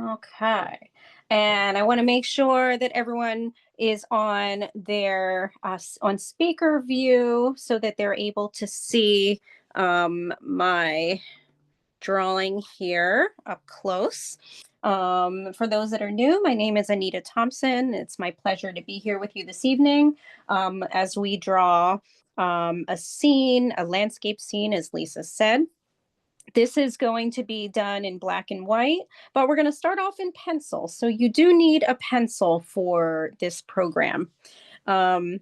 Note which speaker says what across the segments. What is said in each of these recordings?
Speaker 1: Okay. And I want to make sure that everyone is on their on speaker view so that they're able to see my drawing here up close. For those that are new, my name is Anita Thompson. It's my pleasure to be here with you this evening as we draw a scene, a landscape scene, as Lisa said. This is going to be done in black and white, but we're going to start off in pencil. So you do need a pencil for this program. Um,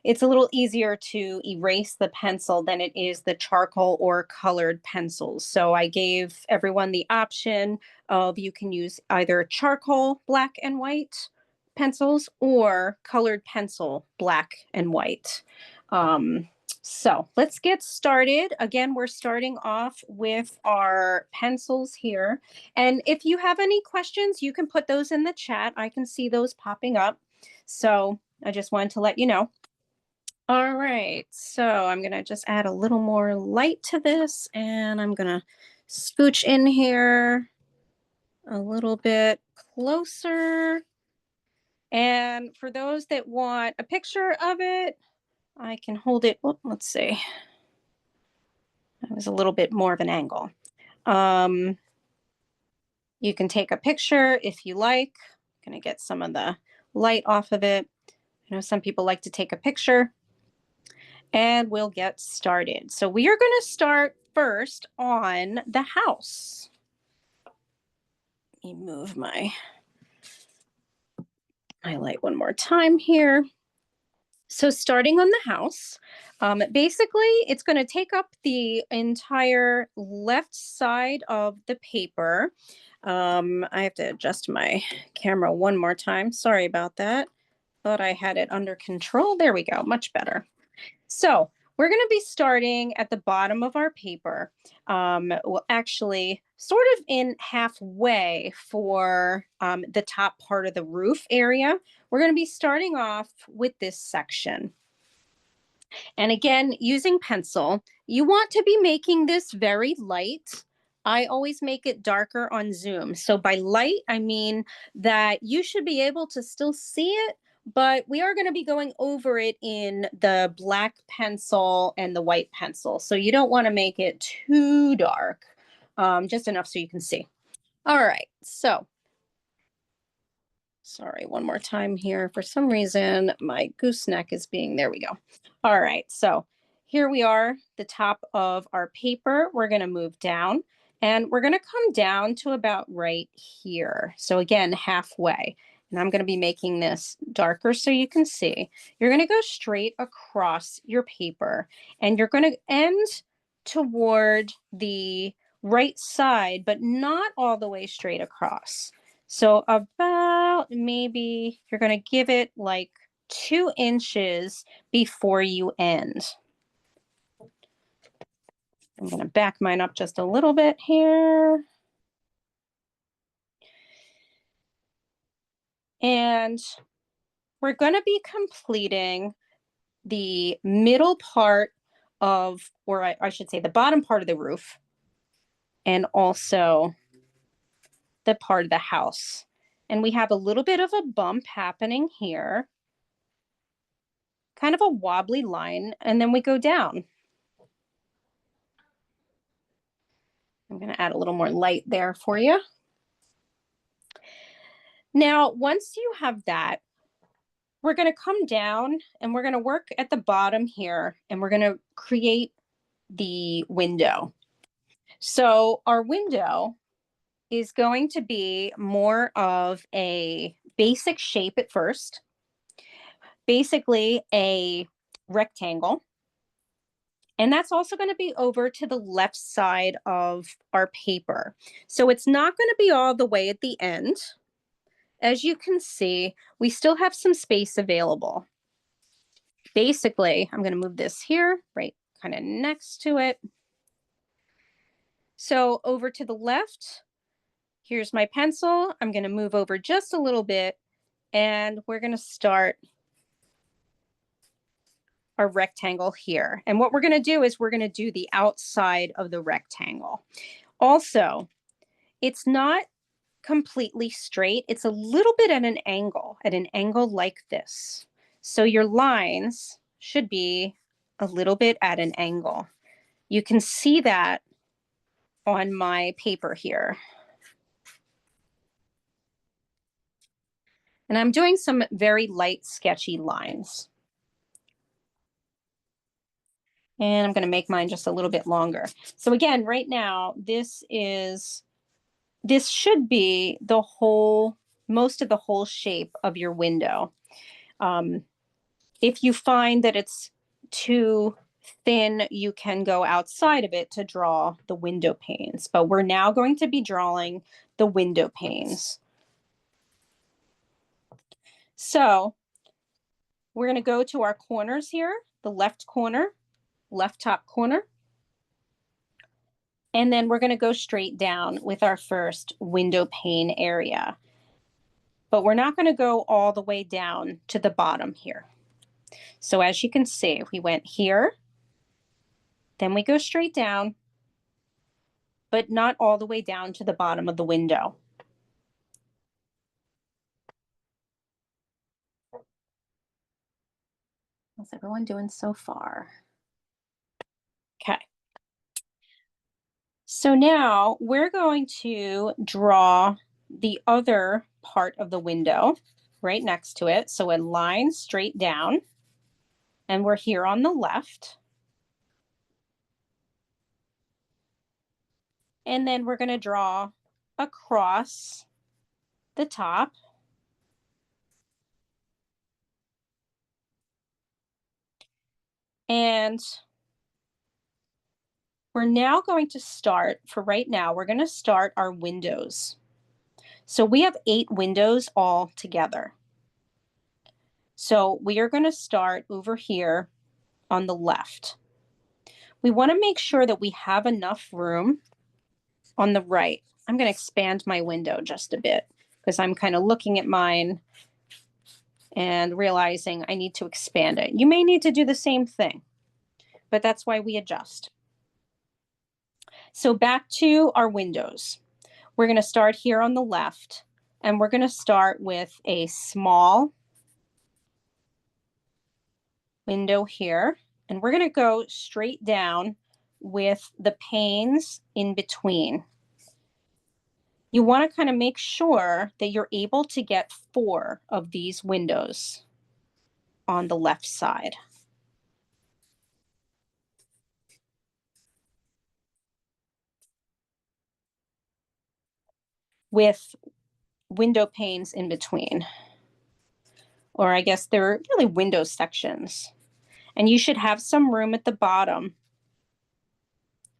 Speaker 1: it's a little easier to erase the pencil than it is the charcoal or colored pencils. So I gave everyone the option of you can use either charcoal black and white pencils or colored pencil black and white. So let's get started. Again, we're starting off with our pencils here. And if you have any questions, you can put those in the chat. I can see those popping up. So I just wanted to let you know. All right, so I'm gonna just add a little more light to this and I'm gonna scooch in here a little bit closer. And for those that want a picture of it, I can hold it. Oh, let's see. That was a little bit more of an angle. You can take a picture if you like. I'm gonna get some of the light off of it. I know some people like to take a picture. And we'll get started. So we are going to start first on the house. Let me move my highlight one more time here. So starting on the house, basically it's going to take up the entire left side of the paper. I have to adjust my camera one more time. Sorry about that. Thought I had it under control. There we go. Much better. So we're going to be starting at the bottom of our paper. Well, actually, sort of in halfway for the top part of the roof area. We're going to be starting off with this section. And again, using pencil, you want to be making this very light. I always make it darker on Zoom. So by light, I mean that you should be able to still see it, but we are going to be going over it in the black pencil and the white pencil. So you don't want to make it too dark, just enough so you can see. All right, so sorry, one more time here. For some reason, my gooseneck is being, there we go. All right, so here we are, the top of our paper. We're going to move down and we're going to come down to about right here. So again, halfway. And I'm going to be making this darker so you can see. You're going to go straight across your paper and you're going to end toward the right side, but not all the way straight across. So about maybe you're going to give it like 2 inches before you end. I'm going to back mine up just a little bit here. And we're going to be completing the middle part of, or I should say the bottom part of the roof, and also the part of the house. And we have a little bit of a bump happening here, kind of a wobbly line, and then we go down. I'm going to add a little more light there for you. Now, once you have that, we're going to come down and we're going to work at the bottom here and we're going to create the window. So our window is going to be more of a basic shape at first, basically a rectangle. And that's also going to be over to the left side of our paper. So it's not going to be all the way at the end. As you can see, we still have some space available. Basically, I'm going to move this here, right kind of next to it. So over to the left, here's my pencil. I'm going to move over just a little bit and we're going to start our rectangle here. And what we're going to do is we're going to do the outside of the rectangle. Also, it's not completely straight. It's a little bit at an angle like this. So your lines should be a little bit at an angle. You can see that on my paper here. And I'm doing some very light, sketchy lines. And I'm going to make mine just a little bit longer. So again, right now, this should be the whole, most of the whole shape of your window. If you find that it's too thin, you can go outside of it to draw the window panes. But we're now going to be drawing the window panes. So we're going to go to our corners here, the left corner, left top corner. And then we're going to go straight down with our first window pane area. But we're not going to go all the way down to the bottom here. So as you can see, we went here, then we go straight down, but not all the way down to the bottom of the window. How's everyone doing so far? Okay. So now we're going to draw the other part of the window right next to it. So a line straight down, and we're here on the left. And then we're going to draw across the top. And we're now going to start, for right now, we're going to start our windows. So we have 8 windows all together. So we are going to start over here on the left. We want to make sure that we have enough room on the right. I'm going to expand my window just a bit because I'm kind of looking at mine and realizing I need to expand it. You may need to do the same thing, but that's why we adjust. So back to our windows. We're going to start here on the left, and we're going to start with a small window here, and we're going to go straight down with the panes in between. You want to kind of make sure that you're able to get 4 of these windows on the left side. With window panes in between. Or I guess they're really window sections. And you should have some room at the bottom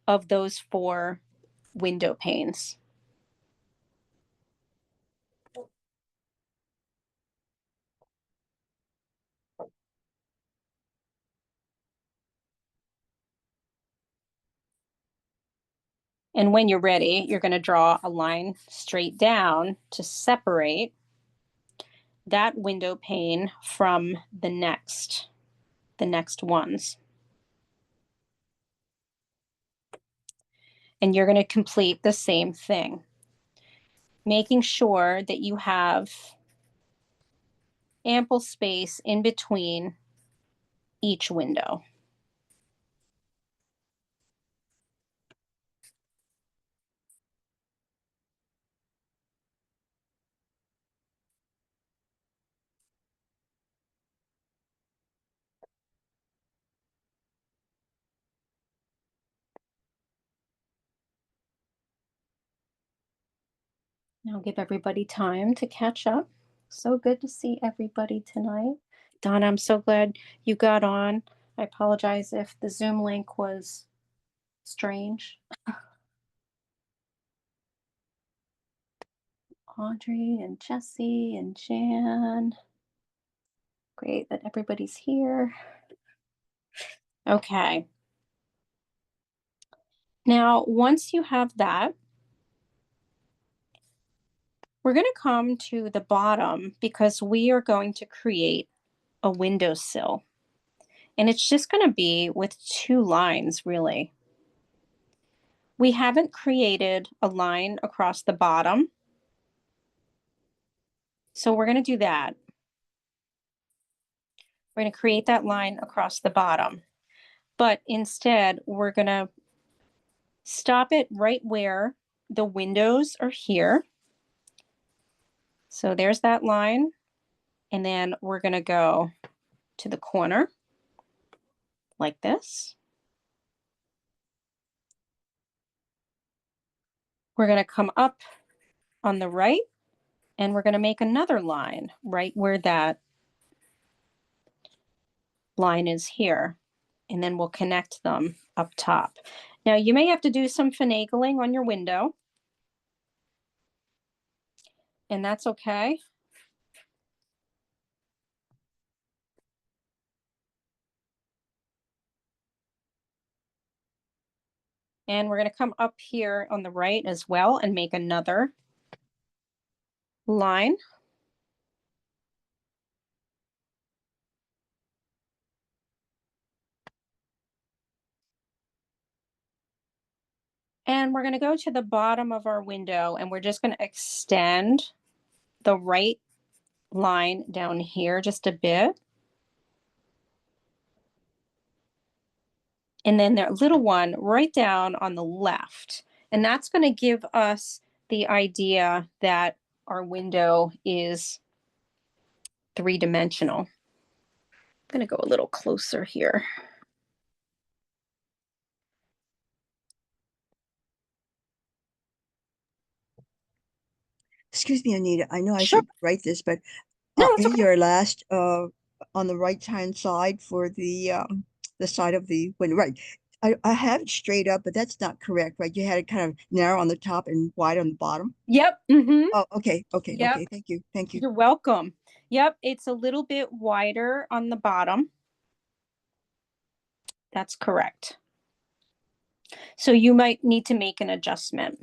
Speaker 1: of those 4 window panes. And when you're ready, you're going to draw a line straight down to separate that window pane from the next ones. And you're going to complete the same thing, making sure that you have ample space in between each window. Now give everybody time to catch up. So good to see everybody tonight. Donna, I'm so glad you got on. I apologize if the Zoom link was strange. Audrey and Jesse and Jan. Great that everybody's here. Okay. Now, once you have that, we're going to come to the bottom because we are going to create a windowsill. And it's just going to be with 2 lines, really. We haven't created a line across the bottom. So we're going to do that. We're going to create that line across the bottom. But instead, we're going to stop it right where the windows are here. So there's that line. And then we're going to go to the corner like this. We're going to come up on the right and we're going to make another line right where that line is here. And then we'll connect them up top. Now you may have to do some finagling on your window. And that's okay. And we're going to come up here on the right as well and make another line. And we're going to go to the bottom of our window and we're just going to extend the right line down here just a bit. And then the little one right down on the left. And that's going to give us the idea that our window is three-dimensional. I'm going to go a little closer here.
Speaker 2: Excuse me, Anita. I know I
Speaker 1: Sure.
Speaker 2: should write this, but
Speaker 1: No, that's
Speaker 2: in
Speaker 1: okay.
Speaker 2: your last on the right-hand side for the side of the window, right? I have it straight up, but that's not correct, right? You had it kind of narrow on the top and wide on the bottom.
Speaker 1: Yep. Mm-hmm.
Speaker 2: Oh, okay, okay,
Speaker 1: Yep.
Speaker 2: okay. Thank you, thank you.
Speaker 1: You're welcome. Yep. It's a little bit wider on the bottom. That's correct. So you might need to make an adjustment.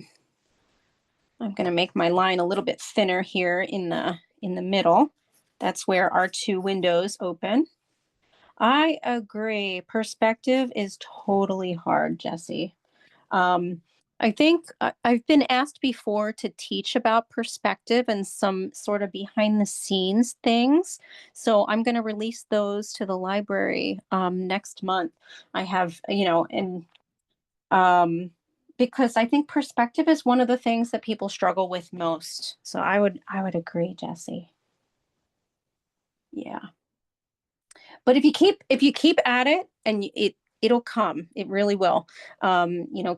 Speaker 1: I'm going to make my line a little bit thinner here in the middle. That's where our two windows open. I agree. Perspective is totally hard, Jesse. I think I've been asked before to teach about perspective and some sort of behind the scenes things. So I'm going to release those to the library next month. I have, and um, because I think perspective is one of the things that people struggle with most. So I would agree, Jesse. Yeah. But if you keep at it and it'll come, it really will.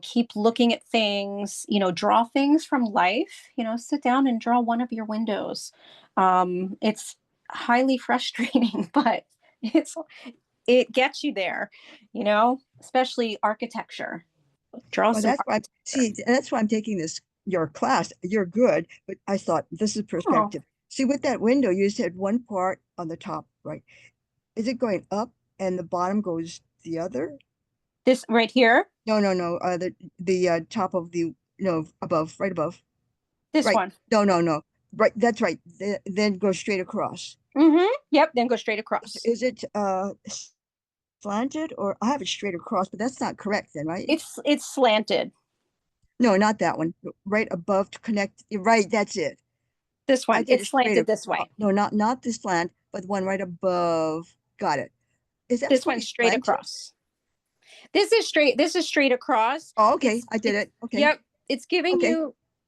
Speaker 1: Keep looking at things, draw things from life, sit down and draw one of your windows. It's highly frustrating, but it gets you there, especially architecture. Draw
Speaker 2: Well,
Speaker 1: some
Speaker 2: that's why.
Speaker 1: architecture.
Speaker 2: See, that's why I'm taking this your class. You're good, but I thought this is
Speaker 1: Oh,
Speaker 2: perspective. See, with that window, you said one part on the top, right? Is it going up and the bottom goes the other?
Speaker 1: this right here,
Speaker 2: No, no, no. The top of the no above, right above.
Speaker 1: this
Speaker 2: Right.
Speaker 1: one.
Speaker 2: No, no, no. Right. That's right. Then go straight across.
Speaker 1: Mm-hmm. Yep. Then go straight across.
Speaker 2: Is it slanted or I have it straight across, but that's not correct then, right?
Speaker 1: It's slanted.
Speaker 2: No, not that one. Right above to connect. Right. That's it.
Speaker 1: This
Speaker 2: I
Speaker 1: one.
Speaker 2: did it
Speaker 1: It's
Speaker 2: straight
Speaker 1: slanted
Speaker 2: across.
Speaker 1: this way.
Speaker 2: No, not this slant, but the one right above. Got it. Is that
Speaker 1: This
Speaker 2: supposed to
Speaker 1: one's
Speaker 2: be
Speaker 1: straight
Speaker 2: slanted?
Speaker 1: across. This is straight across.
Speaker 2: Oh, okay.
Speaker 1: It's
Speaker 2: I did
Speaker 1: it's
Speaker 2: it. Okay.
Speaker 1: yep,
Speaker 2: Okay.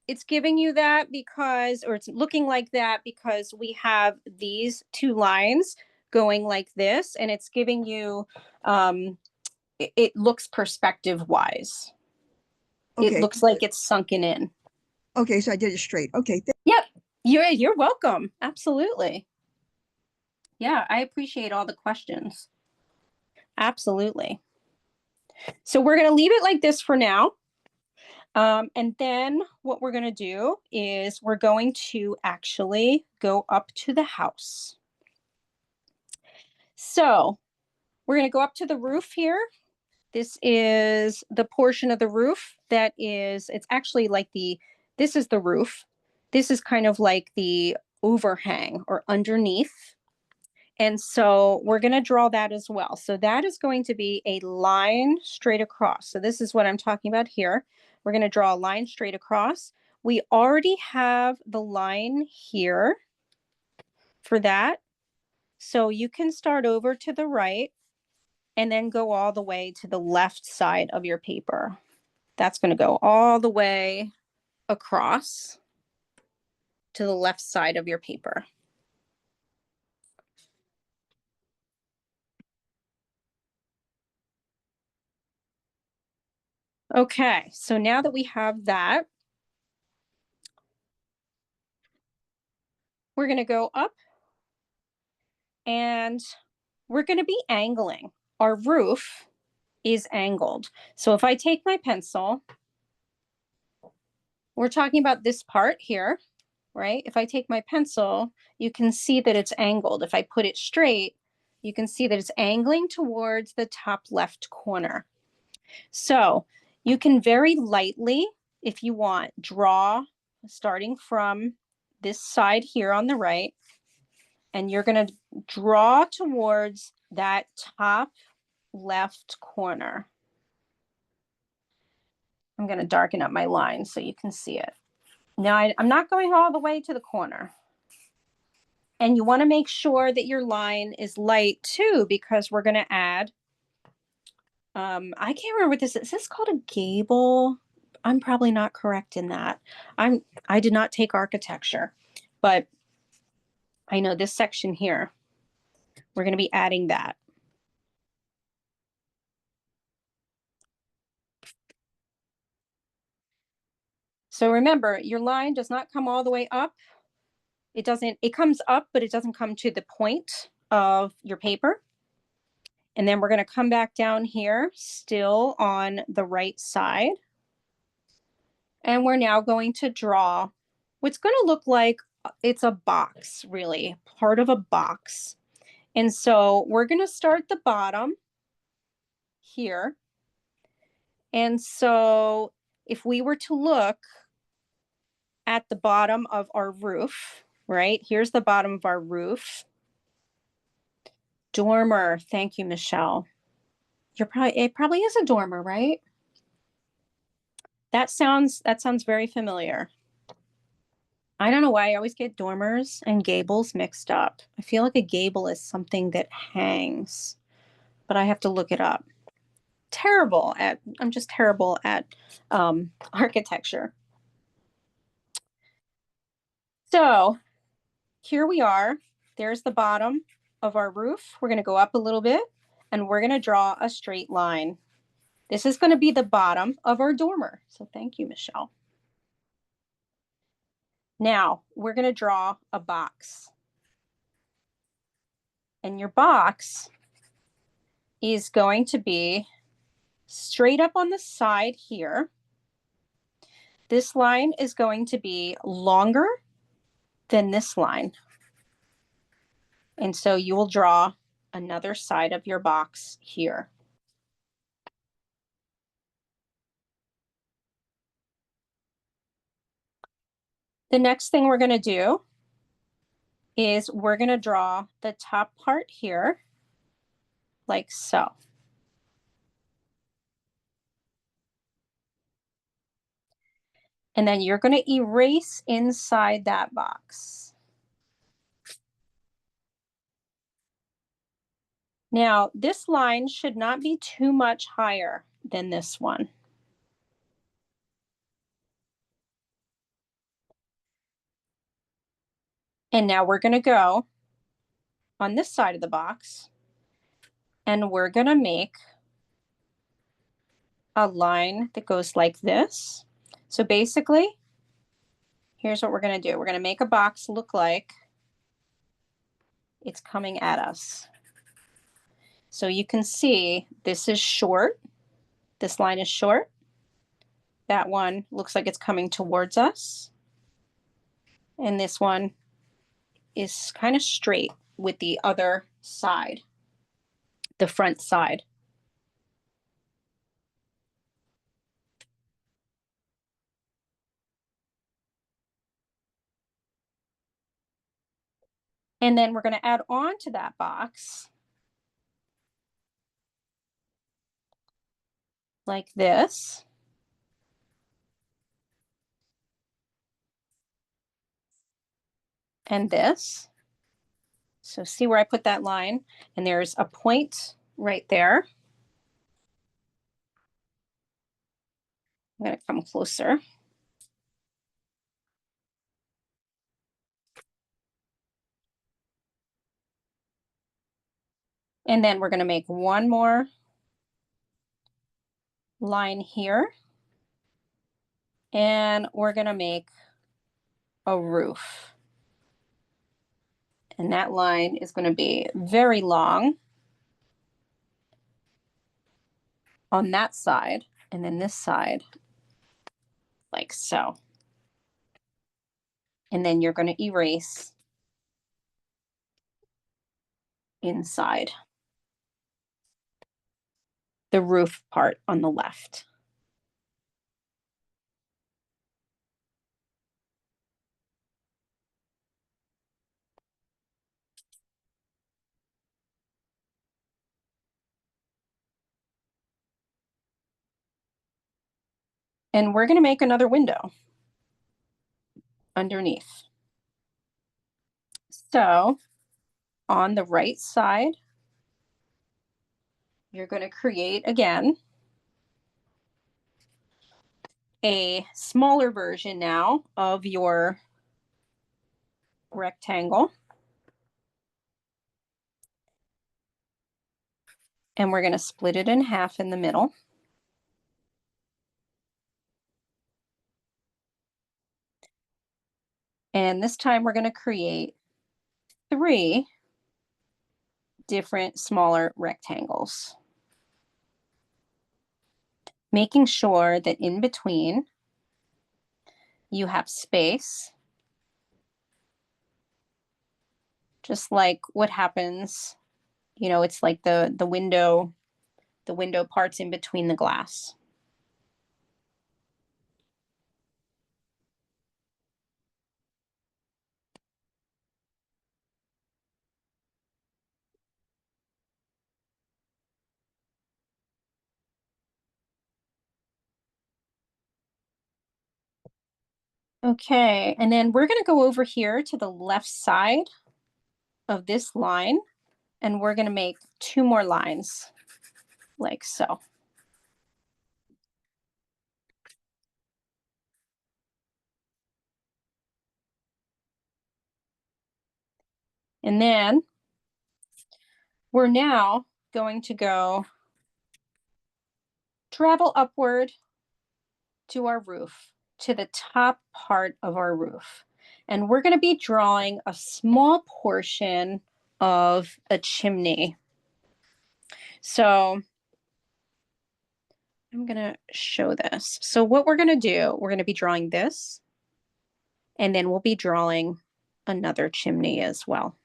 Speaker 1: it's giving you that because or it's looking like that because we have these two lines going like this and it's giving you it looks perspective wise. It
Speaker 2: Okay.
Speaker 1: looks like it's sunken in.
Speaker 2: Okay. So I did it straight. Okay.
Speaker 1: Yep. You're welcome. Absolutely. Yeah, I appreciate all the questions. Absolutely. So we're going to leave it like this for now. And then what we're going to do is we're going to actually go up to the house. So we're going to go up to the roof here. This is the portion of the roof that is, it's actually like this is the roof. This is kind of like the overhang or underneath. And so we're going to draw that as well. So that is going to be a line straight across. So this is what I'm talking about here. We're going to draw a line straight across. We already have the line here. for that. So you can start over to the right and then go all the way to the left side of your paper. That's going to go all the way across to the left side of your paper. Okay, so now that we have that, we're going to go up and we're going to be angling. Our roof is angled. So if I take my pencil, we're talking about this part here, right? If I take my pencil, you can see that it's angled. If I put it straight, you can see that it's angling towards the top left corner. So you can very lightly, if you want, draw starting from this side here on the right, and you're going to draw towards that top left corner. I'm going to darken up my line so you can see it. Now I'm not going all the way to the corner. And you want to make sure that your line is light too, because we're going to add, I can't remember what this is. Is this called a gable? I'm probably not correct in that. I did not take architecture, but I know this section here, we're going to be adding that. So remember, your line does not come all the way up. It comes up, but it doesn't come to the point of your paper. And then we're going to come back down here, still on the right side. And we're now going to draw what's going to look like it's a box, really, part of a box. And so we're going to start the bottom here. And so if we were to look at the bottom of our roof, right? Here's the bottom of our roof. Dormer. Thank you, Michelle. It probably is a dormer, right? That sounds very familiar. I don't know why I always get dormers and gables mixed up. I feel like a gable is something that hangs, but I have to look it up. I'm just terrible at architecture. So here we are. There's the bottom of our roof. We're going to go up a little bit and we're going to draw a straight line. This is going to be the bottom of our dormer. So thank you, Michelle. Now we're going to draw a box. And your box is going to be straight up on the side here. This line is going to be longer than this line. And so you will draw another side of your box here. The next thing we're going to do is we're going to draw the top part here, like so. And then you're going to erase inside that box. Now, this line should not be too much higher than this one. And now we're going to go on this side of the box and we're going to make a line that goes like this. So basically, here's what we're going to do. We're going to make a box look like it's coming at us. So you can see this is short. This line is short. That one looks like it's coming towards us. And this one is kind of straight with the other side, the front side. And then we're going to add on to that box like this. And this. So see where I put that line? And there's a point right there. I'm going to come closer. And then we're going to make one more line here. And we're going to make a roof. And that line is going to be very long on that side. And then this side, like so. And then you're going to erase inside the roof part on the left. And we're going to make another window underneath. So on the right side, you're going to create again a smaller version now of your rectangle. And we're going to split it in half in the middle. And this time we're going to create 3 different smaller rectangles, making sure that in between you have space, just like what happens, you know, it's like the window parts in between the glass. Okay, and then we're going to go over here to the left side of this line, and we're going to make 2 more lines like so. And then we're now going to go travel upward to our roof, to the top part of our roof. And we're going to be drawing a small portion of a chimney. So I'm going to show this. So what we're going to do, we're going to be drawing this, and then we'll be drawing another chimney as well.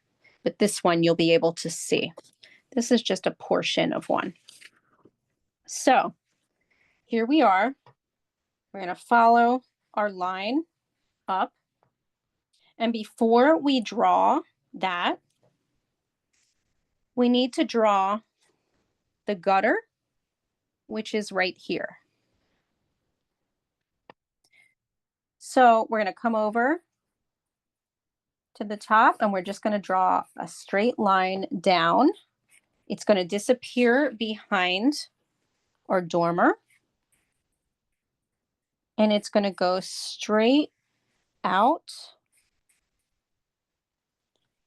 Speaker 1: But this one you'll be able to see. This is just a portion of one. So here we are. We're going to follow our line up. And before we draw that, we need to draw the gutter, which is right here. So we're going to come over to the top and we're just going to draw a straight line down. It's going to disappear behind our dormer. And it's going to go straight out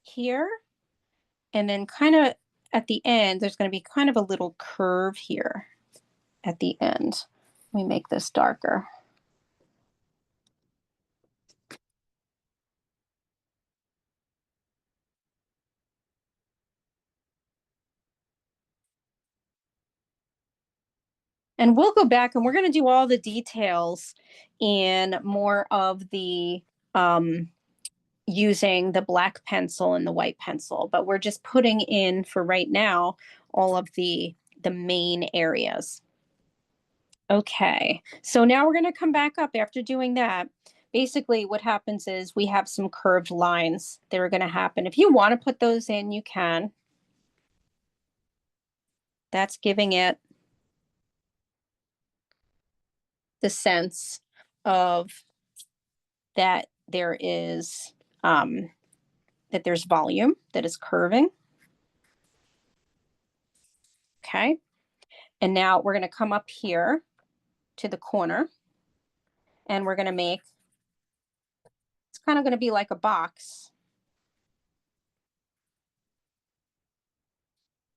Speaker 1: here. And then kind of at the end, there's going to be kind of a little curve here at the end. Let me make this darker. And we'll go back and we're going to do all the details in more of the using the black pencil and the white pencil, but we're just putting in for right now all of the main areas. Okay, so now we're going to come back up after doing that. Basically, what happens is we have some curved lines that are going to happen. If you want to put those in, you can. That's giving it the sense of that there is that there's volume, that is curving. Okay. And now we're going to come up here to the corner and we're going to make, it's kind of going to be like a box.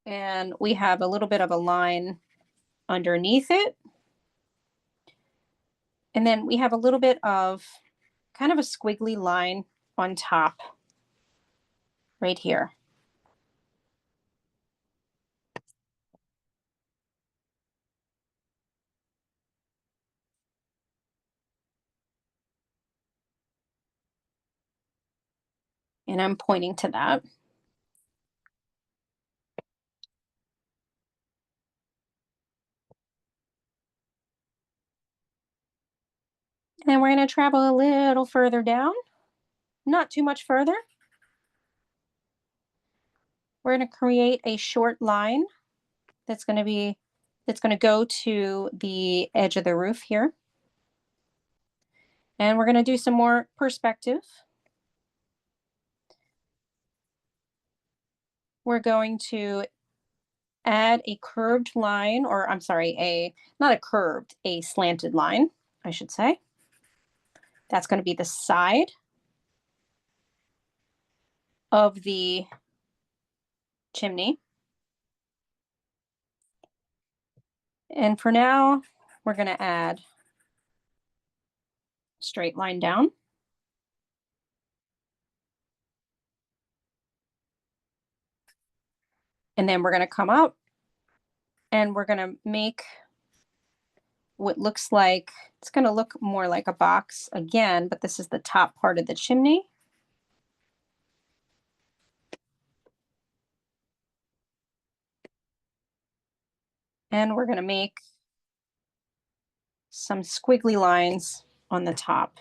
Speaker 1: And we have a little bit of a line underneath it. And then we have a little bit of kind of a squiggly line on top right here. And I'm pointing to that. And we're going to travel a little further down, not too much further. We're going to create a short line that's going to go to the edge of the roof here. And we're going to do some more perspective. We're going to add a curved line, or I'm sorry, not a curved, a slanted line, I should say. That's going to be the side of the chimney. And for now, we're going to add a straight line down. And then we're going to come up and we're going to make what looks like, it's going to look more like a box again, but this is the top part of the chimney. And we're going to make some squiggly lines on the top.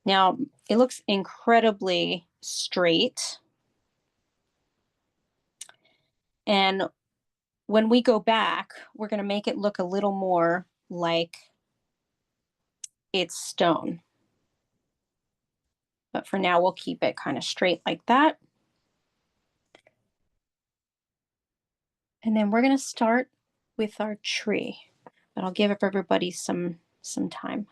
Speaker 1: Now, it looks incredibly straight. And when we go back, we're going to make it look a little more like it's stone. But for now, we'll keep it kind of straight like that. And then we're going to start with our tree. But I'll give everybody some time.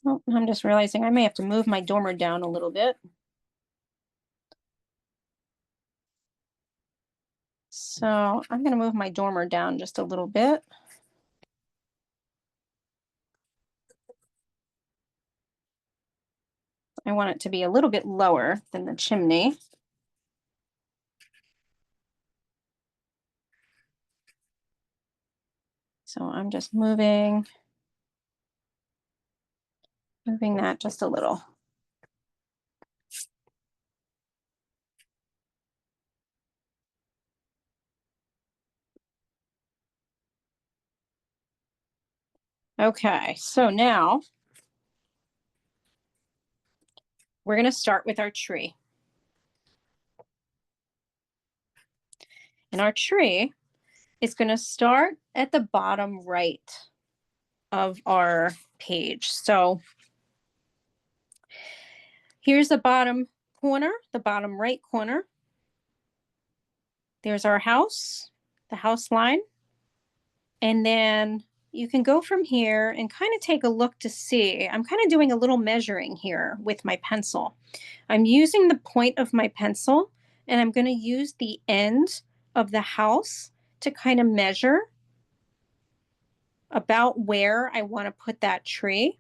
Speaker 1: Oh, I'm just realizing I may have to move my dormer down a little bit. So I'm going to move my dormer down just a little bit. I want it to be a little bit lower than the chimney. So I'm just moving that just a little. Okay, so now we're going to start with our tree. And our tree is going to start at the bottom right of our page. So here's the bottom corner, the bottom right corner. There's our house, the house line. And then you can go from here and kind of take a look to see. I'm kind of doing a little measuring here with my pencil. I'm using the point of my pencil and I'm going to use the end of the house to kind of measure about where I want to put that tree.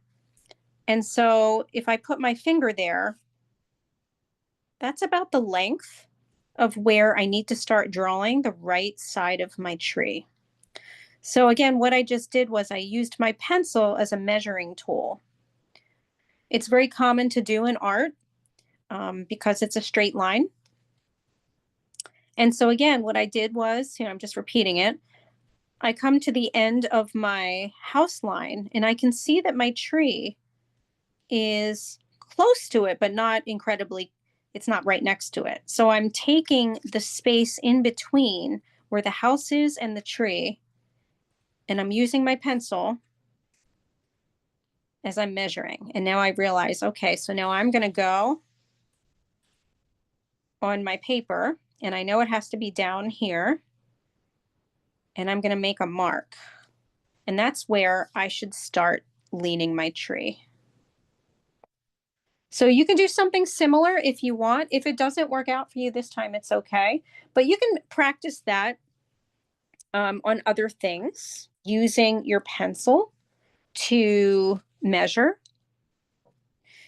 Speaker 1: And so if I put my finger there, that's about the length of where I need to start drawing the right side of my tree. So again, what I just did was I used my pencil as a measuring tool. It's very common to do in art because it's a straight line. And so again, what I did was, I'm just repeating it. I come to the end of my house line and I can see that my tree is close to it, but not incredibly, it's not right next to it. So I'm taking the space in between where the house is and the tree, and I'm using my pencil as I'm measuring. And now I realize, okay, so now I'm going to go on my paper, and I know it has to be down here, and I'm going to make a mark. And that's where I should start leaning my tree. So you can do something similar if you want. If it doesn't work out for you this time, it's okay. But you can practice that on other things using your pencil to measure.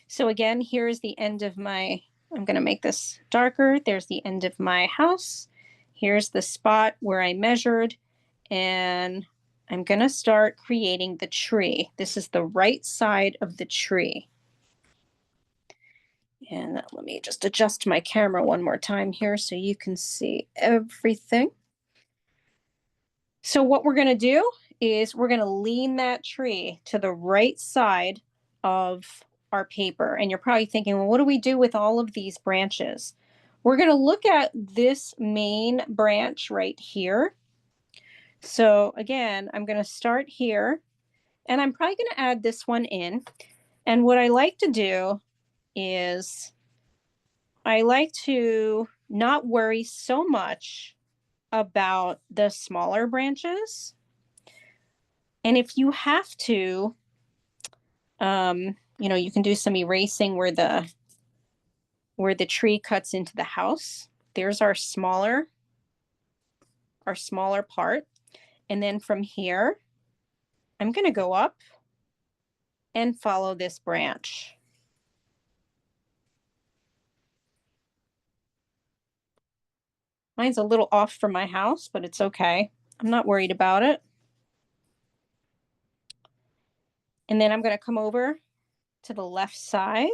Speaker 1: So again, here's the end of my, I'm going to make this darker. There's the end of my house. Here's the spot where I measured, and I'm going to start creating the tree. This is the right side of the tree. And let me just adjust my camera one more time here so you can see everything. So what we're going to do is we're going to lean that tree to the right side of our paper. And you're probably thinking, well, what do we do with all of these branches? We're going to look at this main branch right here. So again, I'm going to start here, and I'm probably going to add this one in. And what I like to do is I like to not worry so much about the smaller branches. And if you have to, you can do some erasing where the tree cuts into the house. There's our smaller part. And then from here, I'm going to go up and follow this branch. Mine's a little off from my house, but it's okay. I'm not worried about it. And then I'm going to come over to the left side,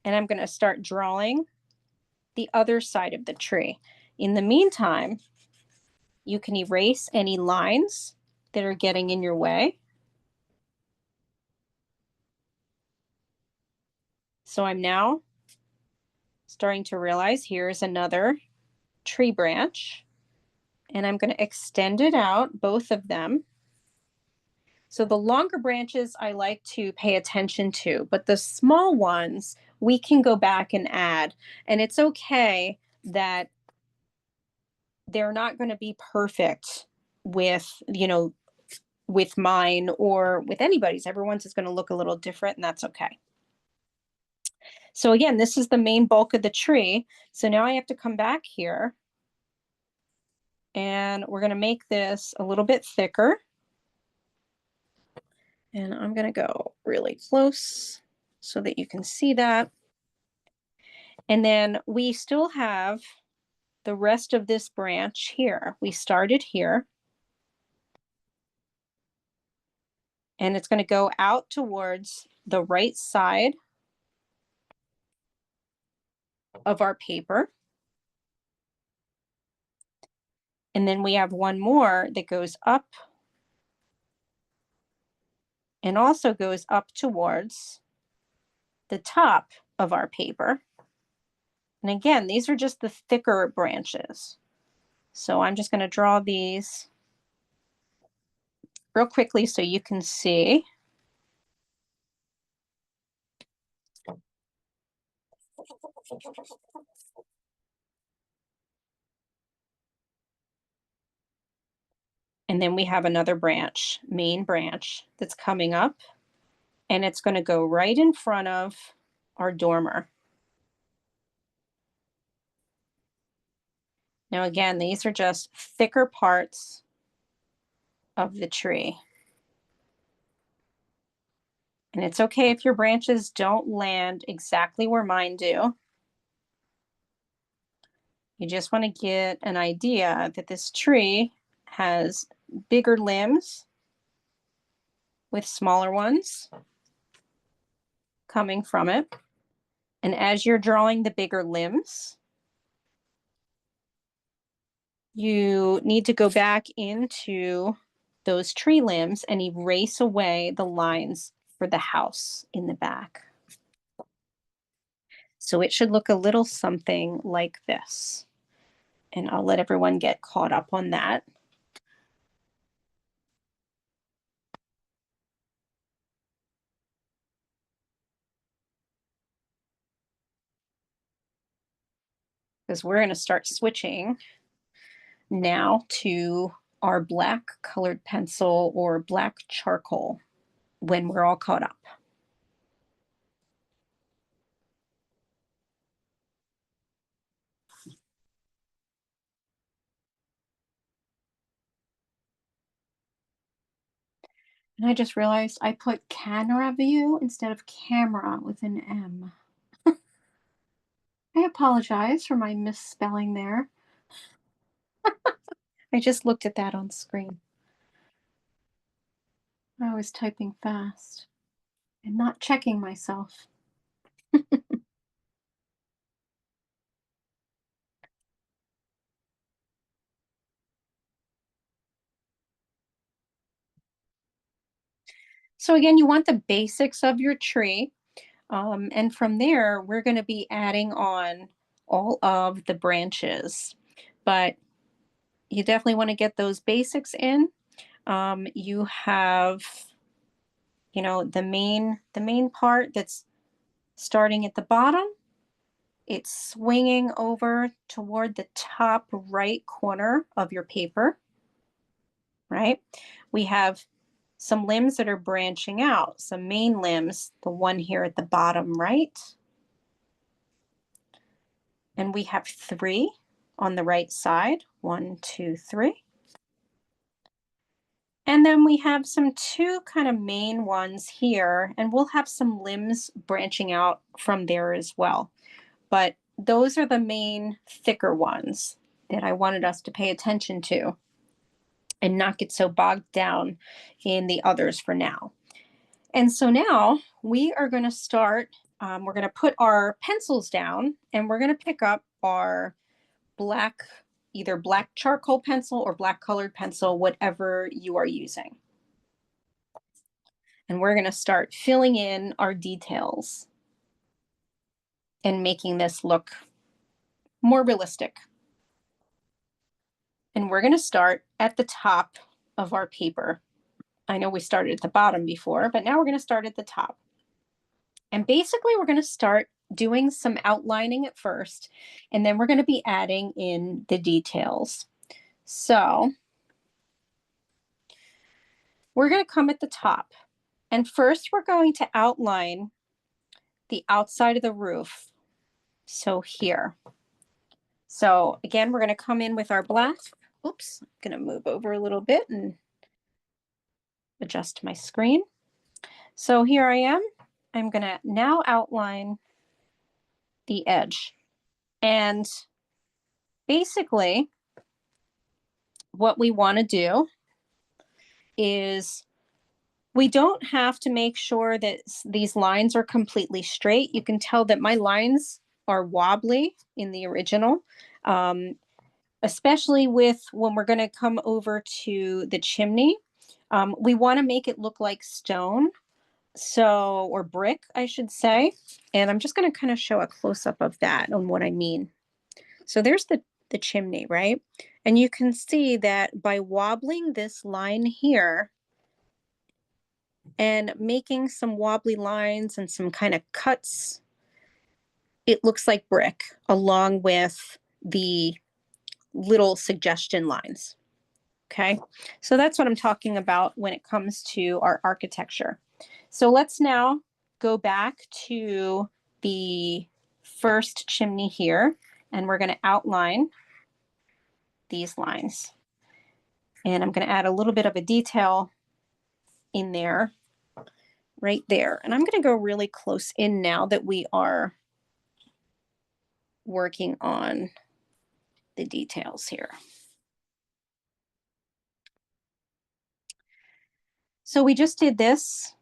Speaker 1: and I'm going to start drawing the other side of the tree. In the meantime, you can erase any lines that are getting in your way. So I'm now starting to realize here's another tree branch, and I'm going to extend it out, both of them. So the longer branches I like to pay attention to, but the small ones we can go back and add. And it's okay that they're not going to be perfect with, with mine or with anybody's. Everyone's is going to look a little different, and that's okay. So again, this is the main bulk of the tree. So now I have to come back here, and we're going to make this a little bit thicker. And I'm going to go really close so that you can see that. And then we still have the rest of this branch here. We started here, and it's going to go out towards the right side of our paper. And then we have one more that goes up and also goes up towards the top of our paper. And again, these are just the thicker branches. So I'm just going to draw these real quickly so you can see. And then we have another branch, main branch, that's coming up, and it's going to go right in front of our dormer. Now again, these are just thicker parts of the tree. And it's okay if your branches don't land exactly where mine do. You just want to get an idea that this tree has bigger limbs with smaller ones coming from it. And as you're drawing the bigger limbs, you need to go back into those tree limbs and erase away the lines for the house in the back. So it should look a little something like this. And I'll let everyone get caught up on that. Because we're going to start switching now to our black colored pencil or black charcoal when we're all caught up. And I just realized I put camera view instead of camera with an M. I apologize for my misspelling there. I just looked at that on screen. I was typing fast and not checking myself. So again, you want the basics of your tree. And from there, we're going to be adding on all of the branches. But you definitely want to get those basics in. You have, you know, the main part that's starting at the bottom. It's swinging over toward the top right corner of your paper, right? We have some limbs that are branching out, some main limbs, the one here at the bottom right. And we have 3 on the right side, 1, 2, 3. And then we have some 2 kind of main ones here, and we'll have some limbs branching out from there as well. But those are the main thicker ones that I wanted us to pay attention to and not get so bogged down in the others for now. And so now we are going to start, we're going to put our pencils down and we're going to pick up our black, either black charcoal pencil or black colored pencil, whatever you are using. And we're going to start filling in our details and making this look more realistic. And we're going to start at the top of our paper. I know we started at the bottom before, but now we're going to start at the top. And basically, we're going to start doing some outlining at first, and then we're going to be adding in the details. So we're going to come at the top. And first, we're going to outline the outside of the roof. So here. So again, we're going to come in with our black. Oops, I'm going to move over a little bit and adjust my screen. So here I am. I'm going to now outline the edge. And basically, what we want to do is we don't have to make sure that these lines are completely straight. You can tell that my lines are wobbly in the original, especially with when we're going to come over to the chimney. We want to make it look like stone, so, or brick, I should say. And I'm just going to kind of show a close-up of that on what I mean. So there's the chimney, right? And you can see that by wobbling this line here and making some wobbly lines and some kind of cuts, it looks like brick along with the little suggestion lines. Okay, so that's what I'm talking about when it comes to our architecture. So let's now go back to the first chimney here, and we're going to outline these lines. And I'm going to add a little bit of a detail in there, right there. And I'm going to go really close in now that we are working on the details here. So we just did this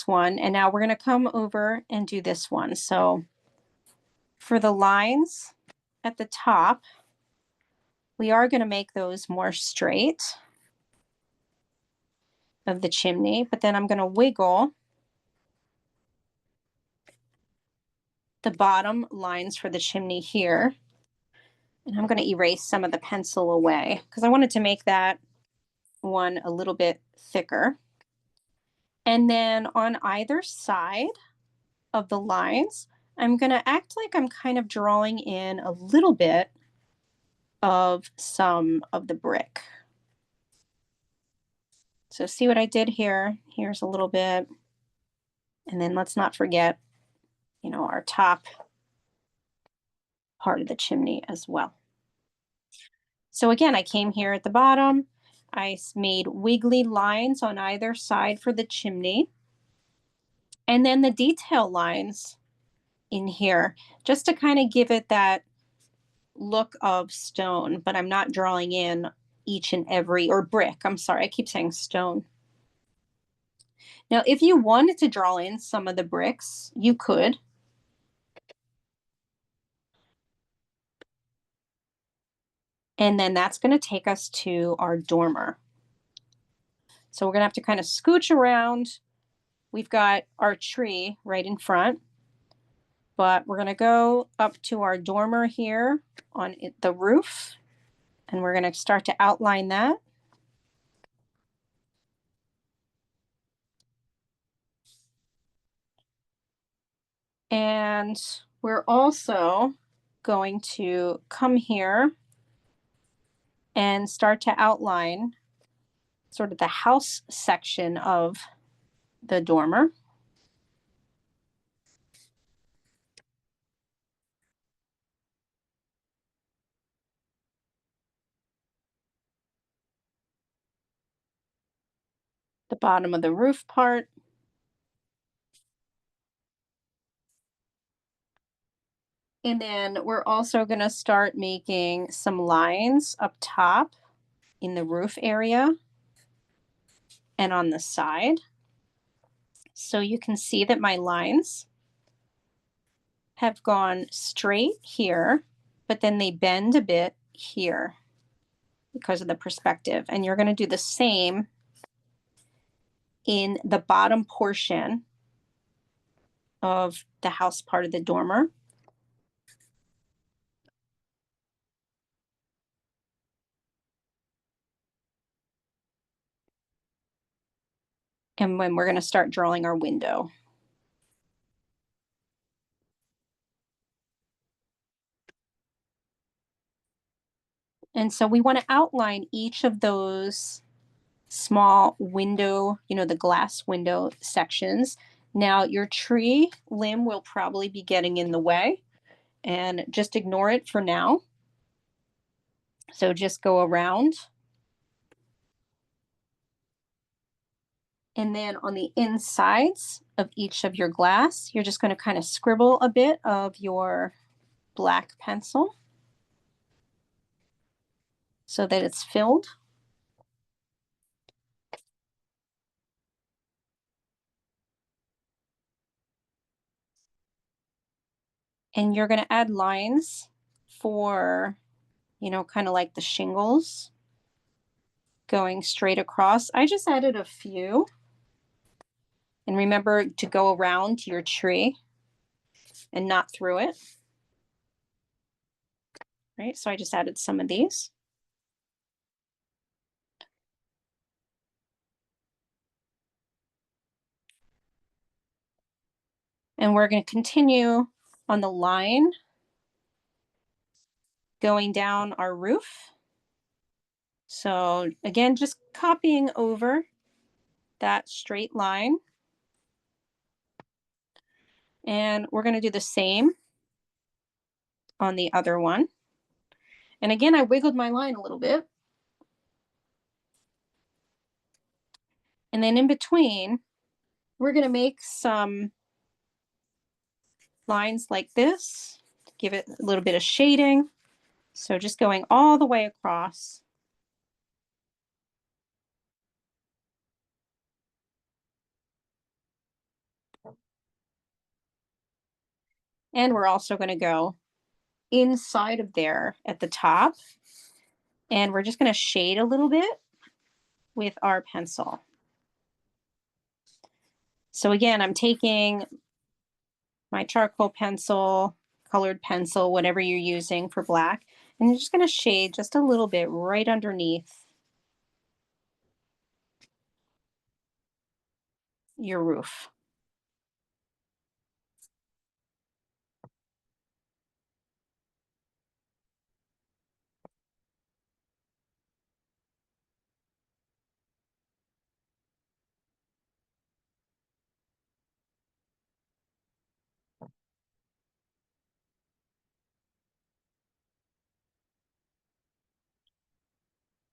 Speaker 1: one, and now we're going to come over and do this one. So for the lines at the top, we are going to make those more straight. of the chimney, but then I'm going to wiggle the bottom lines for the chimney here. And I'm going to erase some of the pencil away because I wanted to make that one a little bit thicker. And then on either side of the lines, I'm going to act like I'm kind of drawing in a little bit of some of the brick. So see what I did here? Here's a little bit. And then let's not forget, our top part of the chimney as well. So again, I came here at the bottom. I made wiggly lines on either side for the chimney. And then the detail lines in here, just to kind of give it that look of stone, but I'm not drawing in each and every, or brick. I'm sorry, I keep saying stone. Now, if you wanted to draw in some of the bricks, you could. And then that's going to take us to our dormer. So we're going to have to kind of scooch around. We've got our tree right in front, but we're going to go up to our dormer here on the roof, and we're going to start to outline that. And we're also going to come here and start to outline sort of the house section of the dormer. The bottom of the roof part. And then we're also going to start making some lines up top in the roof area and on the side. So you can see that my lines have gone straight here, but then they bend a bit here because of the perspective. And you're going to do the same in the bottom portion of the house part of the dormer. And when we're going to start drawing our window. And so we want to outline each of those small window, the glass window sections. Now your tree limb will probably be getting in the way, and just ignore it for now. So just go around. And then on the insides of each of your glass, you're just going to kind of scribble a bit of your black pencil so that it's filled. And you're going to add lines for, kind of like the shingles going straight across. I just added a few. And remember to go around your tree and not through it. Right, so I just added some of these. And we're going to continue on the line going down our roof. So again, just copying over that straight line. And we're going to do the same on the other one. And again, I wiggled my line a little bit. And then in between, we're going to make some lines like this to give it a little bit of shading. So just going all the way across. And we're also going to go inside of there at the top. And we're just going to shade a little bit with our pencil. So again, I'm taking my charcoal pencil, colored pencil, whatever you're using for black, and you're just going to shade just a little bit right underneath your roof.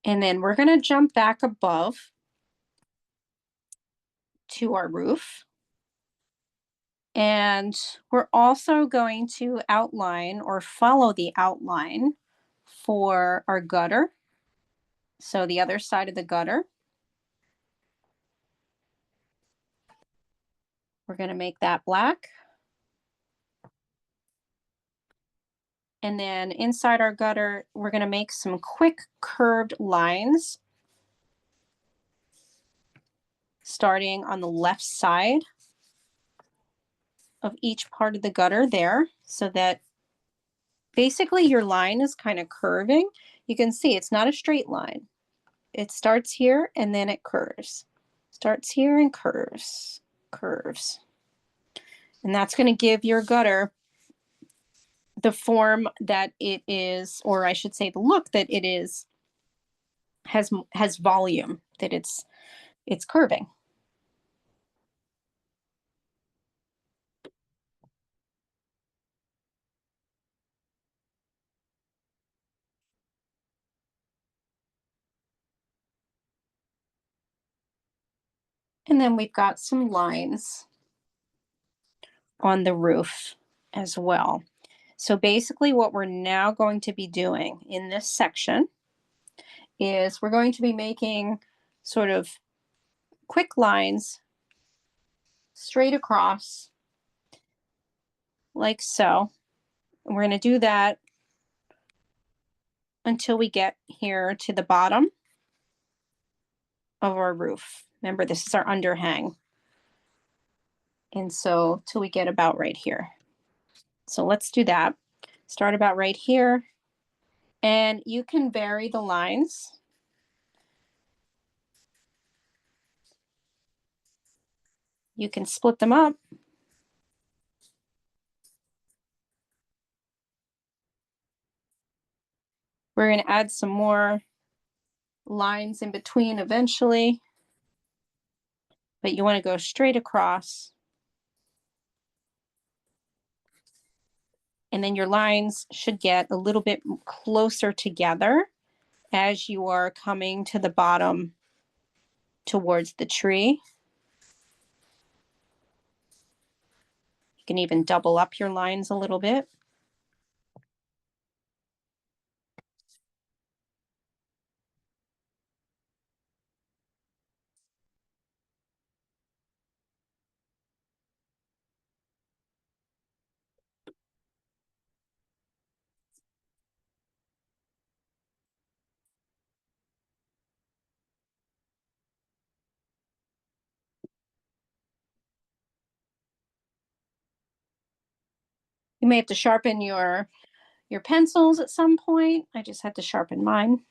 Speaker 1: And then we're going to jump back above to our roof. And we're also going to outline or follow the outline for our gutter. So the other side of the gutter, we're going to make that black. And then inside our gutter, we're going to make some quick curved lines starting on the left side of each part of the gutter there, so that basically your line is kind of curving. You can see it's not a straight line. It starts here and then it curves. Starts here and curves, curves. And that's going to give your gutter the form that it is, or I should say the look that it is, has volume, that it's curving. And then we've got some lines on the roof as well. So basically what we're now going to be doing in this section is we're going to be making sort of quick lines straight across like so. And we're going to do that until we get here to the bottom of our roof. Remember, this is our underhang. And so till we get about right here. So let's do that. Start about right here. And you can vary the lines. You can split them up. We're going to add some more lines in between eventually, but you want to go straight across. And then your lines should get a little bit closer together as you are coming to the bottom towards the tree. You can even double up your lines a little bit. You may have to sharpen your pencils at some point. I just had to sharpen mine.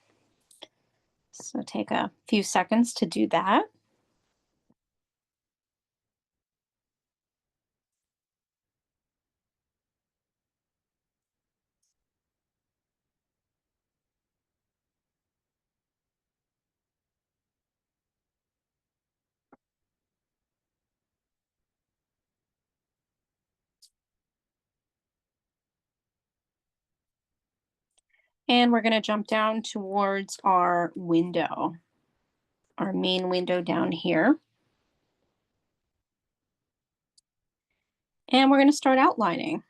Speaker 1: So take a few seconds to do that. And we're going to jump down towards our window, our main window down here. And we're going to start outlining.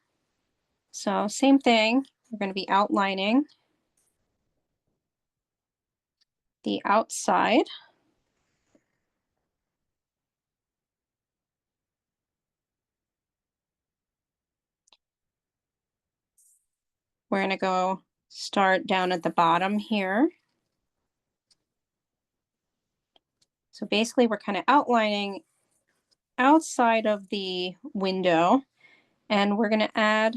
Speaker 1: So same thing, we're going to be outlining the outside. We're going to go start down at the bottom here. So basically we're kind of outlining outside of the window, and we're going to add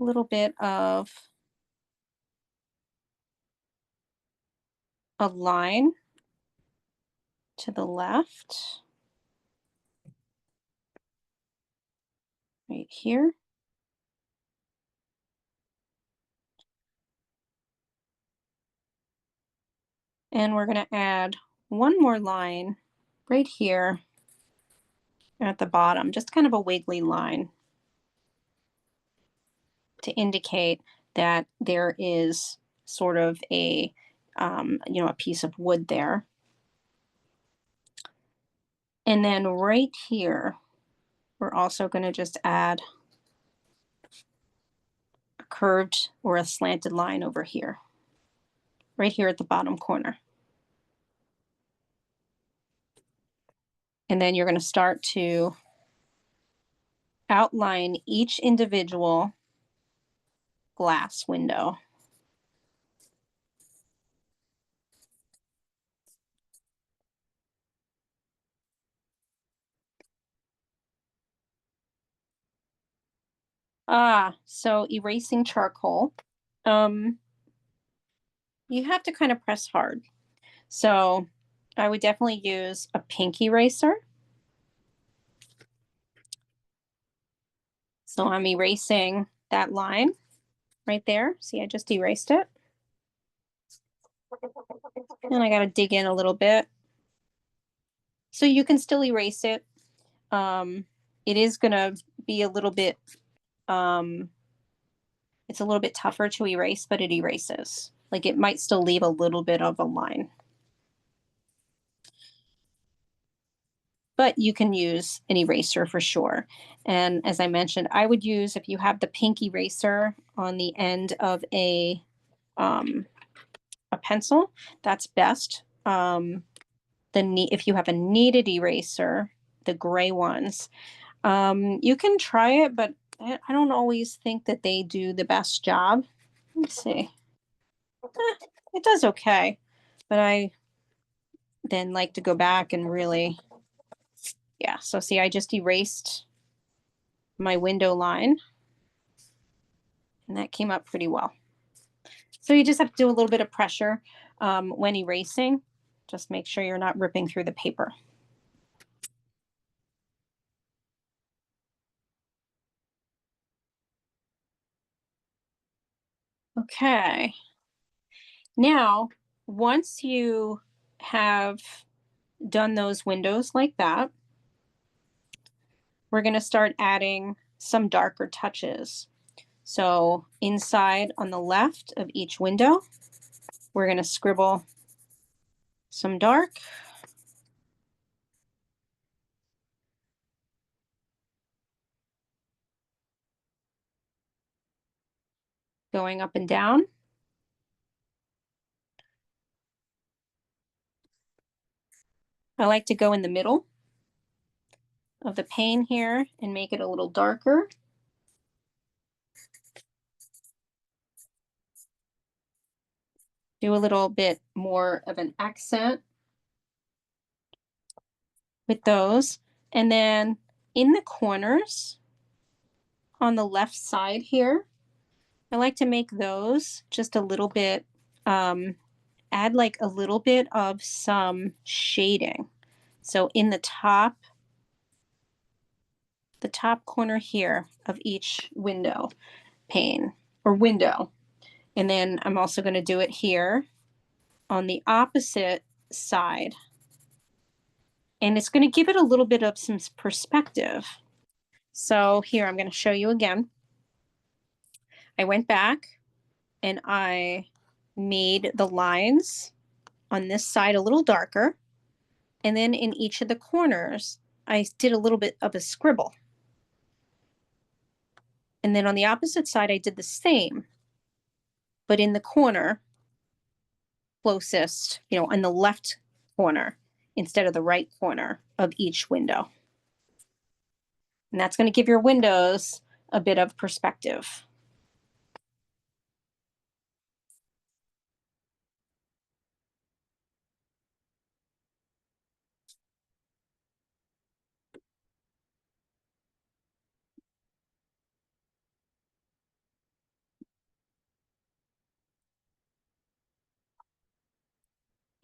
Speaker 1: a little bit of a line to the left, right here. And we're going to add one more line right here at the bottom, just kind of a wiggly line to indicate that there is sort of a, a piece of wood there. And then right here, we're also going to just add a curved or a slanted line over here, right here at the bottom corner. And then you're going to start to outline each individual glass window. So erasing charcoal. You have to kind of press hard. So I would definitely use a pink eraser. So I'm erasing that line right there. See, I just erased it. And I got to dig in a little bit. So you can still erase it. It is going to be a little bit, it's a little bit tougher to erase, but it erases. Like it might still leave a little bit of a line. But you can use an eraser for sure. And as I mentioned, I would use, if you have the pink eraser on the end of a pencil, that's best. If you have a kneaded eraser, the gray ones, you can try it, but I don't always think that they do the best job. Let's see. It does okay, but I then like to go back and really, yeah. So see, I just erased my window line, and that came up pretty well. So you just have to do a little bit of pressure when erasing. Just make sure you're not ripping through the paper. Okay. Now, once you have done those windows like that, we're going to start adding some darker touches. So inside on the left of each window, we're going to scribble some dark. Going up and down. I like to go in the middle of the pane here and make it a little darker. Do a little bit more of an accent with those. And then in the corners on the left side here, I like to make those just a little bit, add like a little bit of some shading. So in the top corner here of each window pane or window. And then I'm also going to do it here on the opposite side. And it's going to give it a little bit of some perspective. So here, I'm going to show you again. I went back and I made the lines on this side a little darker. And then in each of the corners, I did a little bit of a scribble. And then on the opposite side, I did the same, but in the corner closest, in the left corner instead of the right corner of each window. And that's going to give your windows a bit of perspective.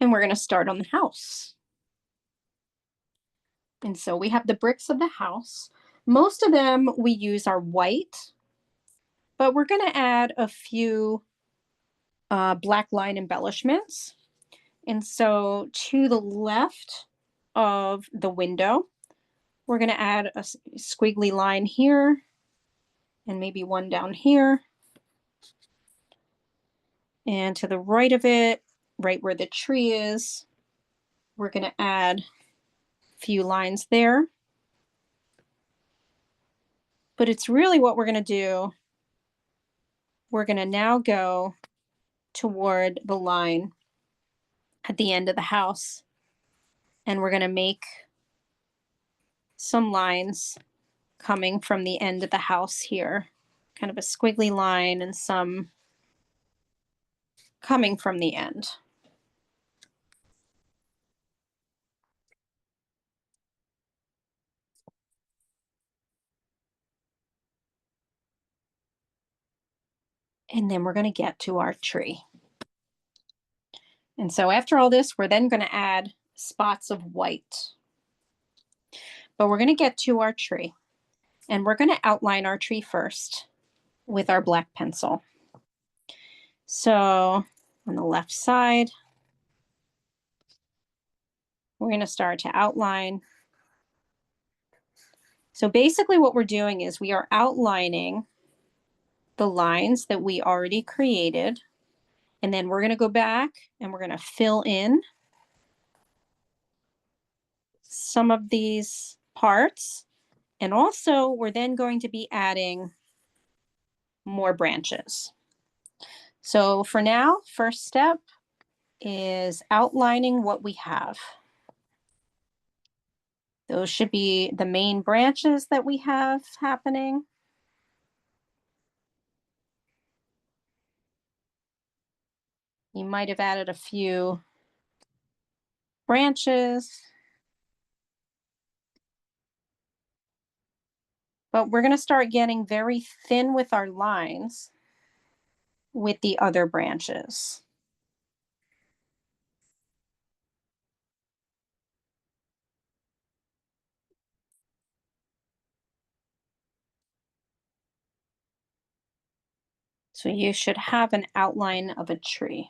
Speaker 1: And we're going to start on the house. And so we have the bricks of the house. Most of them we use are white, but we're going to add a few black line embellishments. And so to the left of the window, we're going to add a squiggly line here and maybe one down here. And to the right of it, right where the tree is, we're going to add a few lines there. But it's really what we're going to do. We're going to now go toward the line at the end of the house. And we're going to make some lines coming from the end of the house here, kind of a squiggly line and some coming from the end. And then we're going to get to our tree. And so after all this, we're then going to add spots of white. But we're going to get to our tree. And we're going to outline our tree first with our black pencil. So on the left side, we're going to start to outline. So basically what we're doing is we are outlining the lines that we already created. And then we're going to go back and we're going to fill in some of these parts. And also we're then going to be adding more branches. So for now, first step is outlining what we have. Those should be the main branches that we have happening. You might have added a few branches, but we're going to start getting very thin with our lines with the other branches. So you should have an outline of a tree.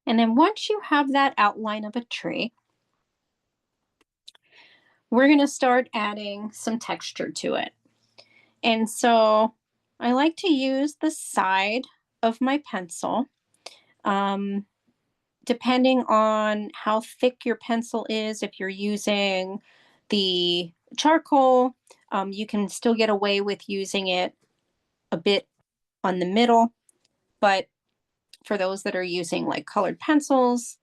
Speaker 1: And then once you have that outline of a tree, we're going to start adding some texture to it. And so I like to use the side of my pencil. Depending on how thick your pencil is, if you're using the charcoal, you can still get away with using it a bit on the middle. But for those that are using like colored pencils,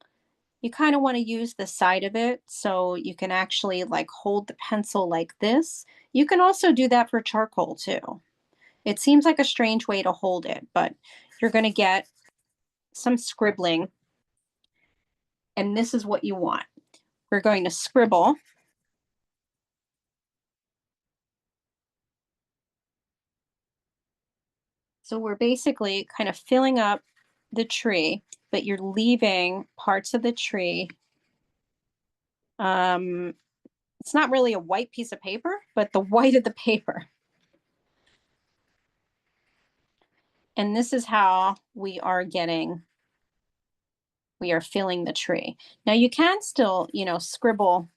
Speaker 1: you kind of want to use the side of it so you can actually like hold the pencil like this. You can also do that for charcoal too. It seems like a strange way to hold it, but you're going to get some scribbling. And this is what you want. We're going to scribble. So we're basically kind of filling up the tree, but you're leaving parts of the tree. It's not really a white piece of paper, but the white of the paper. And this is how we are filling the tree. Now you can still, scribble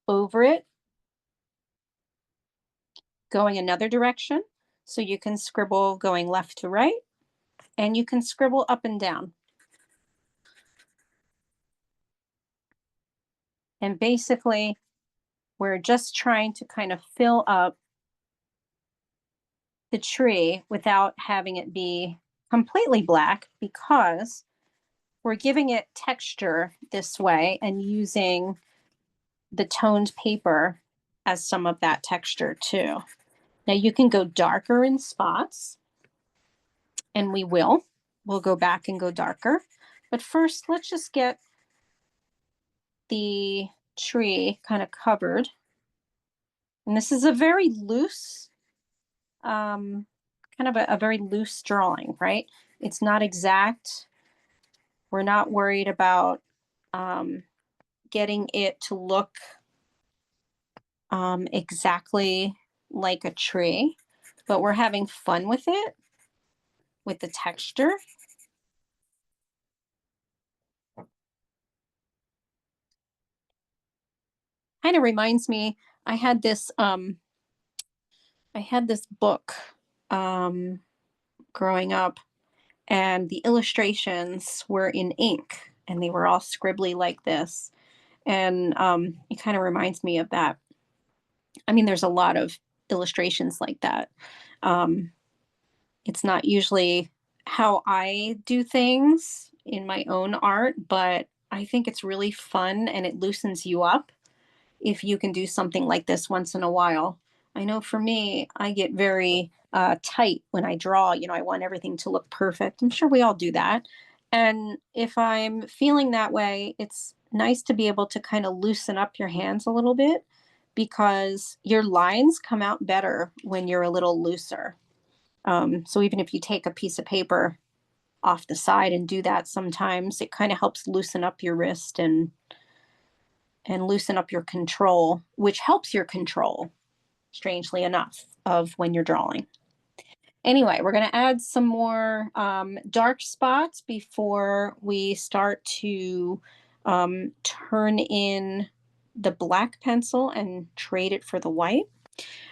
Speaker 1: over it, going another direction. So you can scribble going left to right, and you can scribble up and down. And basically, we're just trying to kind of fill up the tree without having it be completely black, because we're giving it texture this way and using the toned paper as some of that texture too. Now you can go darker in spots, and we will. We'll go back and go darker. But first, let's just get the tree kind of covered. And this is a very loose, kind of a very loose drawing, right? It's not exact. We're not worried about getting it to look exactly like a tree, but we're having fun with it, with the texture. Kind of reminds me, I had this book um growing up, and the illustrations were in ink and they were all scribbly like this. And it kind of reminds me of that. I mean, there's a lot of illustrations like that. Um, it's not usually how I do things in my own art, but I think it's really fun and it loosens you up if you can do something like this once in a while. I know for me, I get very tight when I draw. You know, I want everything to look perfect. I'm sure we all do that. And if I'm feeling that way, it's nice to be able to kind of loosen up your hands a little bit because your lines come out better when you're a little looser. So even if you take a piece of paper off the side and do that sometimes, it kind of helps loosen up your wrist and loosen up your control, which helps your control, strangely enough, of when you're drawing. Anyway, we're going to add some more dark spots before we start to turn in the black pencil and trade it for the white.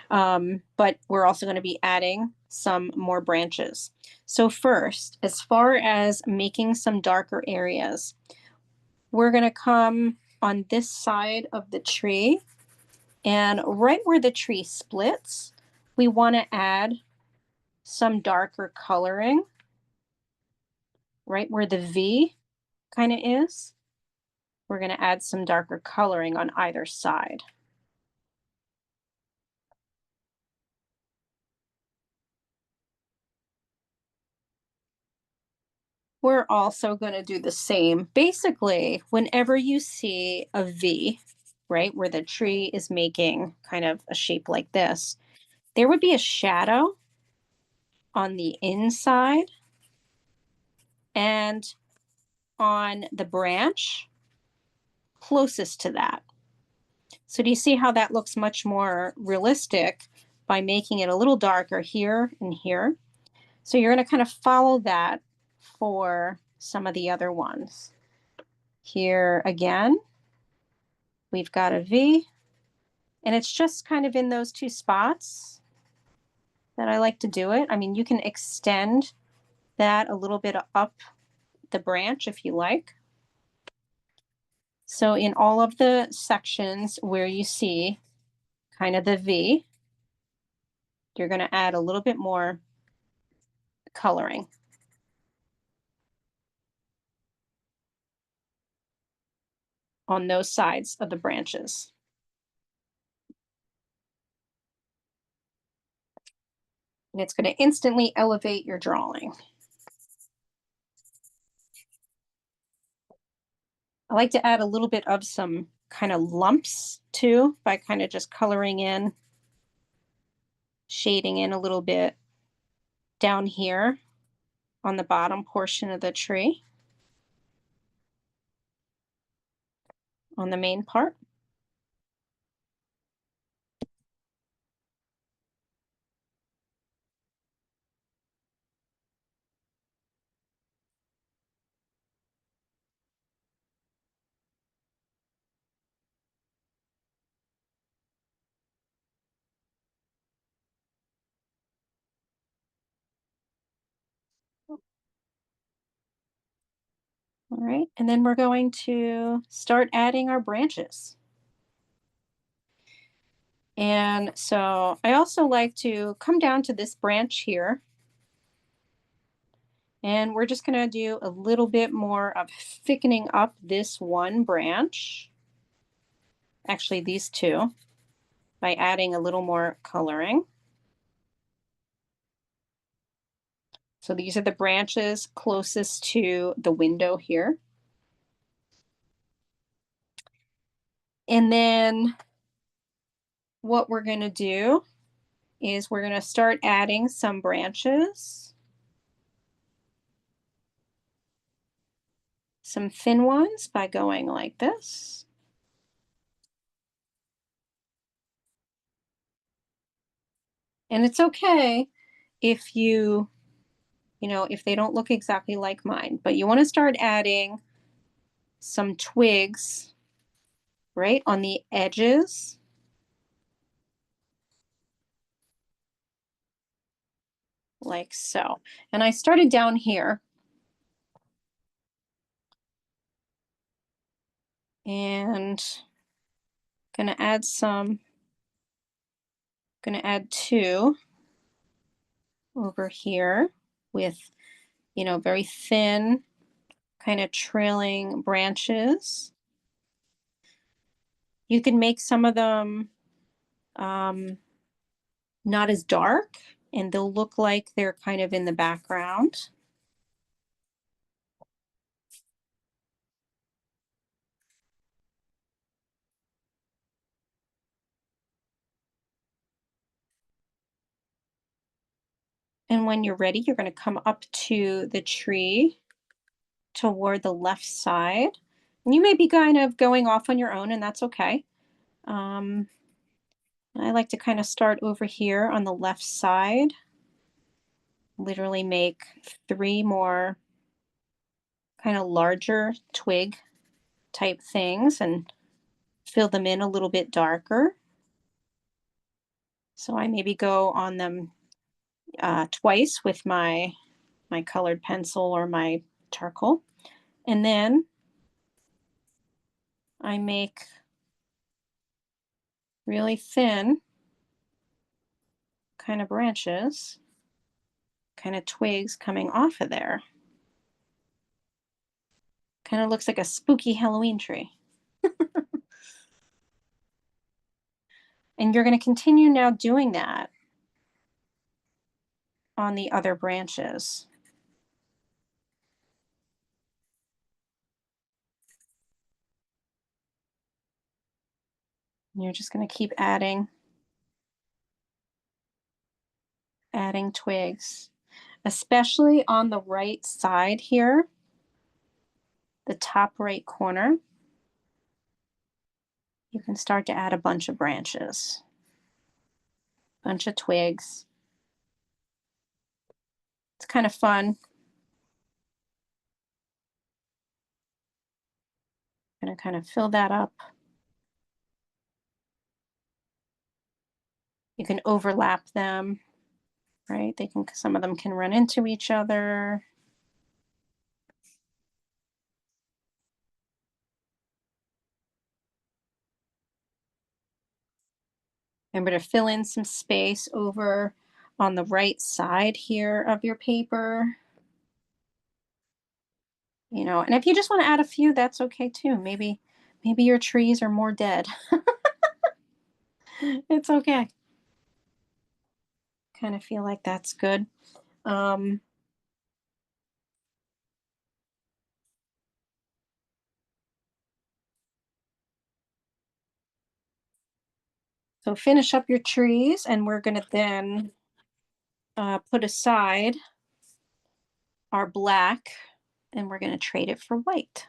Speaker 1: But we're also going to be adding some more branches. So first, as far as making some darker areas, we're going to come on this side of the tree, and right where the tree splits, we want to add some darker coloring right where the V kind of is. We're going to add some darker coloring on either side. We're also going to do the same. Basically, whenever you see a V, right, where the tree is making kind of a shape like this, there would be a shadow on the inside and on the branch closest to that. So do you see how that looks much more realistic by making it a little darker here and here? So you're going to kind of follow that for some of the other ones. Here again, we've got a V, and it's just kind of in those two spots that I like to do it. I mean, you can extend that a little bit up the branch if you like. So in all of the sections where you see kind of the V, you're going to add a little bit more coloring. On those sides of the branches. And it's going to instantly elevate your drawing. I like to add a little bit of some kind of lumps too by kind of just coloring in, shading in a little bit down here on the bottom portion of the tree on the main part. All right, and then we're going to start adding our branches. And so I also like to come down to this branch here And we're just going to do a little bit more of thickening up this one branch, actually these two, by adding a little more coloring. So these are the branches closest to the window here. And then what we're going to do is we're going to start adding some branches, some thin ones, by going like this. And it's okay if if they don't look exactly like mine, but you want to start adding some twigs right on the edges. Like so. And I started down here. And gonna add two over here with, very thin, kind of trailing branches. You can make some of them not as dark, and they'll look like they're kind of in the background. And when you're ready, you're going to come up to the tree toward the left side. And you may be kind of going off on your own, and that's okay. I like to kind of start over here on the left side, literally make 3 more kind of larger twig type things and fill them in a little bit darker. So I maybe go on them twice with my colored pencil or my charcoal. And then I make really thin kind of branches, kind of twigs coming off of there. Kind of looks like a spooky Halloween tree. And you're going to continue now doing that on the other branches. And you're just going to keep adding twigs, especially on the right side here, the top right corner. You can start to add a bunch of branches, bunch of twigs. It's kind of fun. I'm going to kind of fill that up. You can overlap them, right? Some of them can run into each other. Remember to fill in some space over on the right side here of your paper. And if you just want to add a few, that's okay too. Maybe your trees are more dead. It's okay. Kind of feel like that's good. So finish up your trees, and we're going to then put aside our black, and we're going to trade it for white.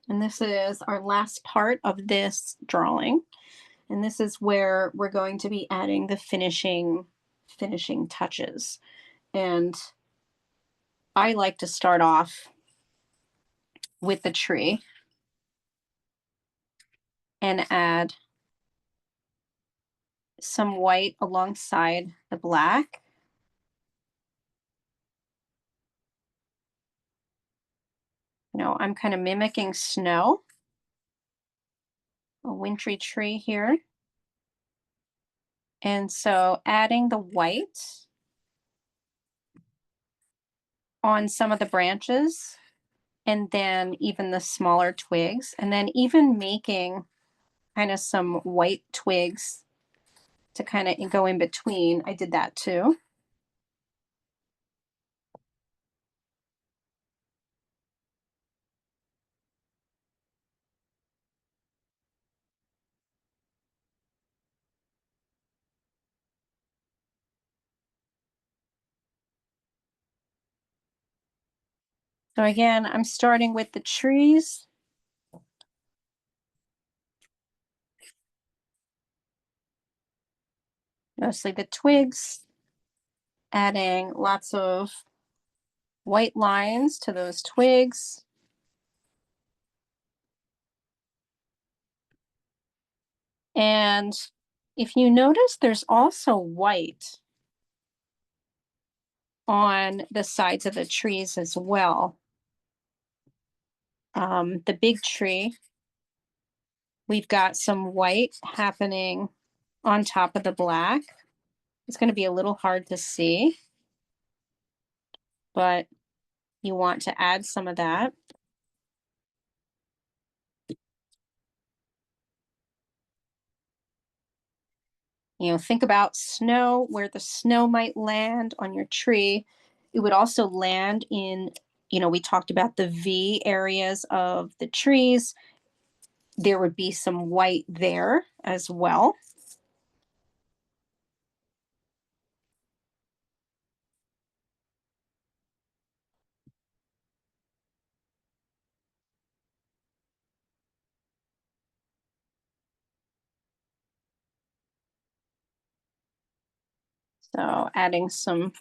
Speaker 1: And this is our last part of this drawing. And this is where we're going to be adding the finishing touches. And I like to start off with the tree and add some white alongside the black. I'm kind of mimicking snow, a wintry tree here. And so adding the white on some of the branches, and then even the smaller twigs, and then even making kind of some white twigs to kind of go in between. I did that too. So again, I'm starting with the trees. Mostly the twigs, adding lots of white lines to those twigs. And if you notice, there's also white on the sides of the trees as well. The big tree, we've got some white happening on top of the black. It's going to be a little hard to see, but you want to add some of that. You know, think about snow, where the snow might land on your tree. It would also land in, you know, we talked about the V areas of the trees. There would be some white there as well. So adding some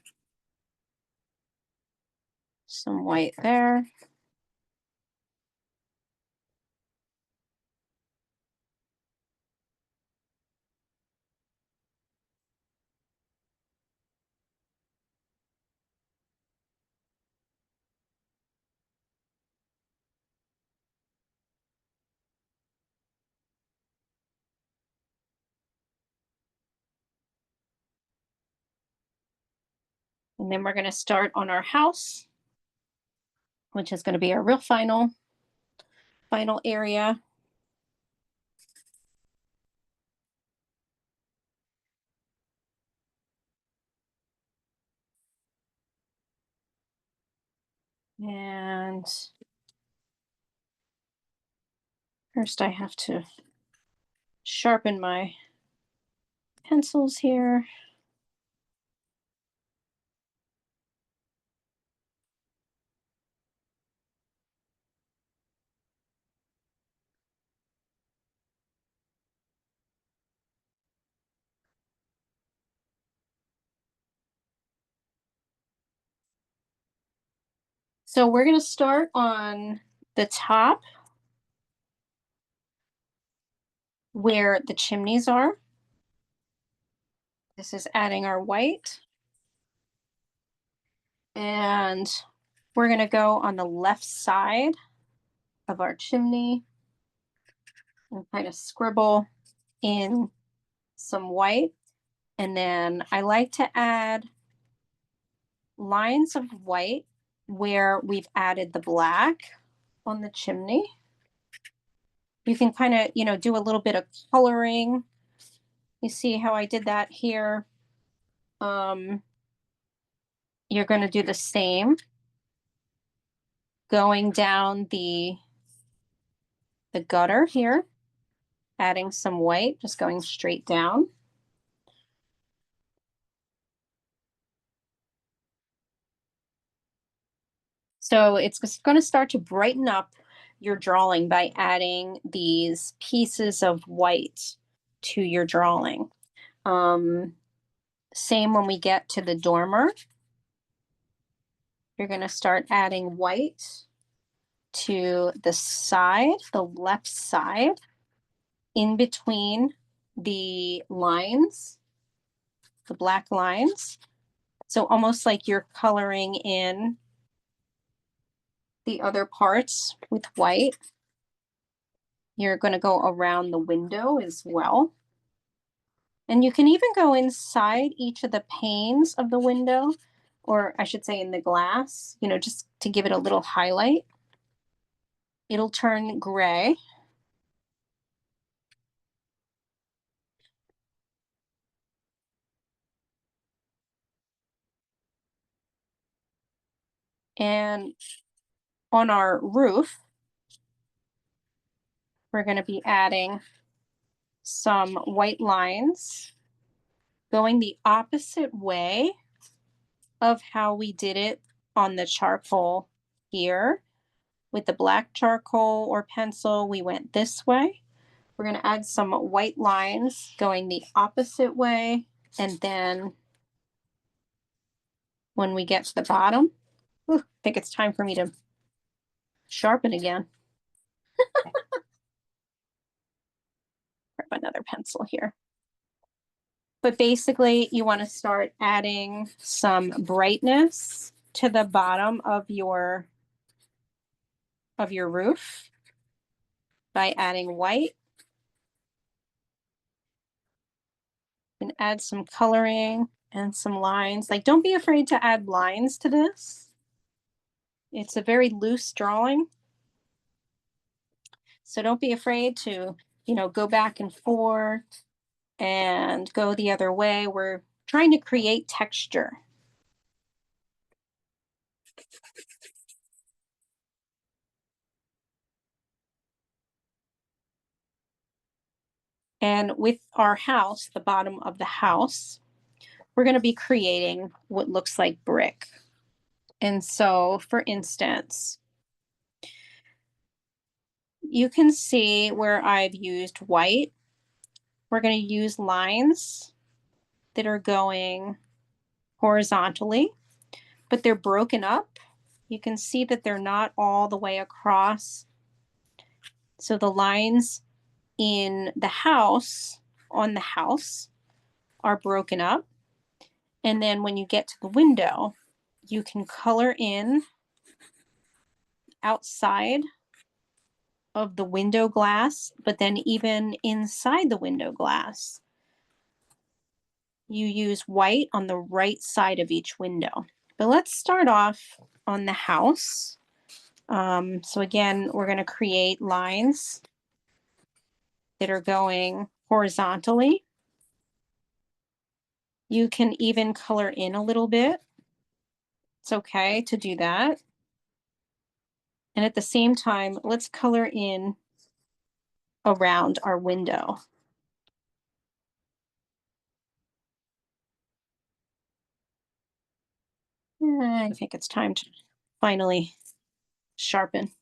Speaker 1: white there. And then we're going to start on our house, which is going to be our real final area. And first I have to sharpen my pencils here. So we're going to start on the top where the chimneys are. This is adding our white. And we're going to go on the left side of our chimney and kind of scribble in some white. And then I like to add lines of white where we've added the black on the chimney. You can kind of, you know, do a little bit of coloring. You see how I did that here. You're going to do the same, going down the gutter here, adding some white, just going straight down. So it's going to start to brighten up your drawing by adding these pieces of white to your drawing. Same when we get to the dormer. You're going to start adding white to the side, the left side, in between the lines, the black lines. So almost like you're coloring in the other parts with white. You're going to go around the window as well. And you can even go inside each of the panes of the window or I should say in the glass, you know, just to give it a little highlight. It'll turn gray. And on our roof, we're going to be adding some white lines going the opposite way of how we did it on the charcoal here. With the black charcoal or pencil, we went this way. We're going to add some white lines going the opposite way. And then when we get to the bottom, I think it's time for me to sharpen again. Grab another pencil here. But basically, you want to start adding some brightness to the bottom of your roof by adding white. And add some coloring and some lines. Like, don't be afraid to add lines to this. It's a very loose drawing. So don't be afraid to, you know, go back and forth and go the other way. We're trying to create texture. And with our house, the bottom of the house, we're going to be creating what looks like brick. And so, for instance, you can see where I've used white. We're going to use lines that are going horizontally, but they're broken up. You can see that they're not all the way across. So the lines in the house, on the house, are broken up. And then when you get to the window, you can color in outside of the window glass, but then even inside the window glass, you use white on the right side of each window. But let's start off on the house. So again, we're going to create lines that are going horizontally. You can even color in a little bit. It's okay to do that. And at the same time, let's color in around our window. I think it's time to finally sharpen.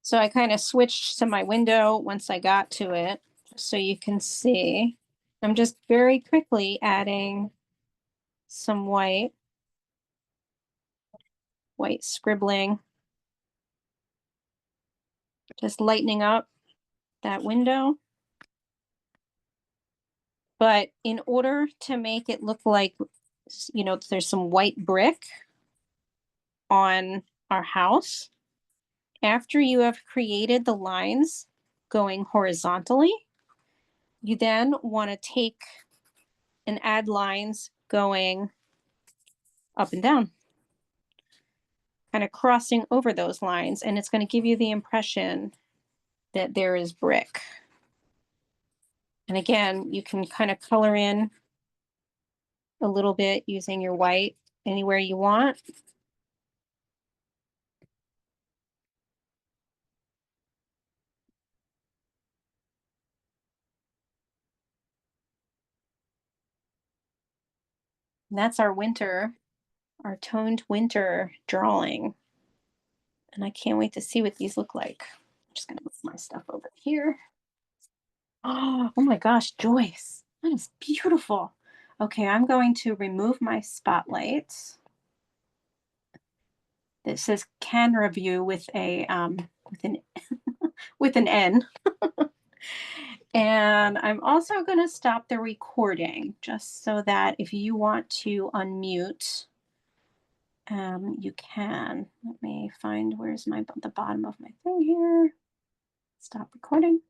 Speaker 1: So I kind of switched to my window once I got to it, so you can see. I'm just very quickly adding some white scribbling, just lightening up that window. But in order to make it look like, you know, there's some white brick on our house, after you have created the lines going horizontally, you then want to take and add lines going up and down, kind of crossing over those lines, and it's going to give you the impression that there is brick. And again, you can kind of color in a little bit using your white anywhere you want. And that's our our toned winter drawing. And I can't wait to see what these look like. I'm just going to move my stuff over here. Oh my gosh, Joyce, that is beautiful. Okay, I'm going to remove my spotlight. It says can review with a with an N. And I'm also going to stop the recording just so that if you want to unmute you can. Let me find where's the bottom of my thing here. Stop recording.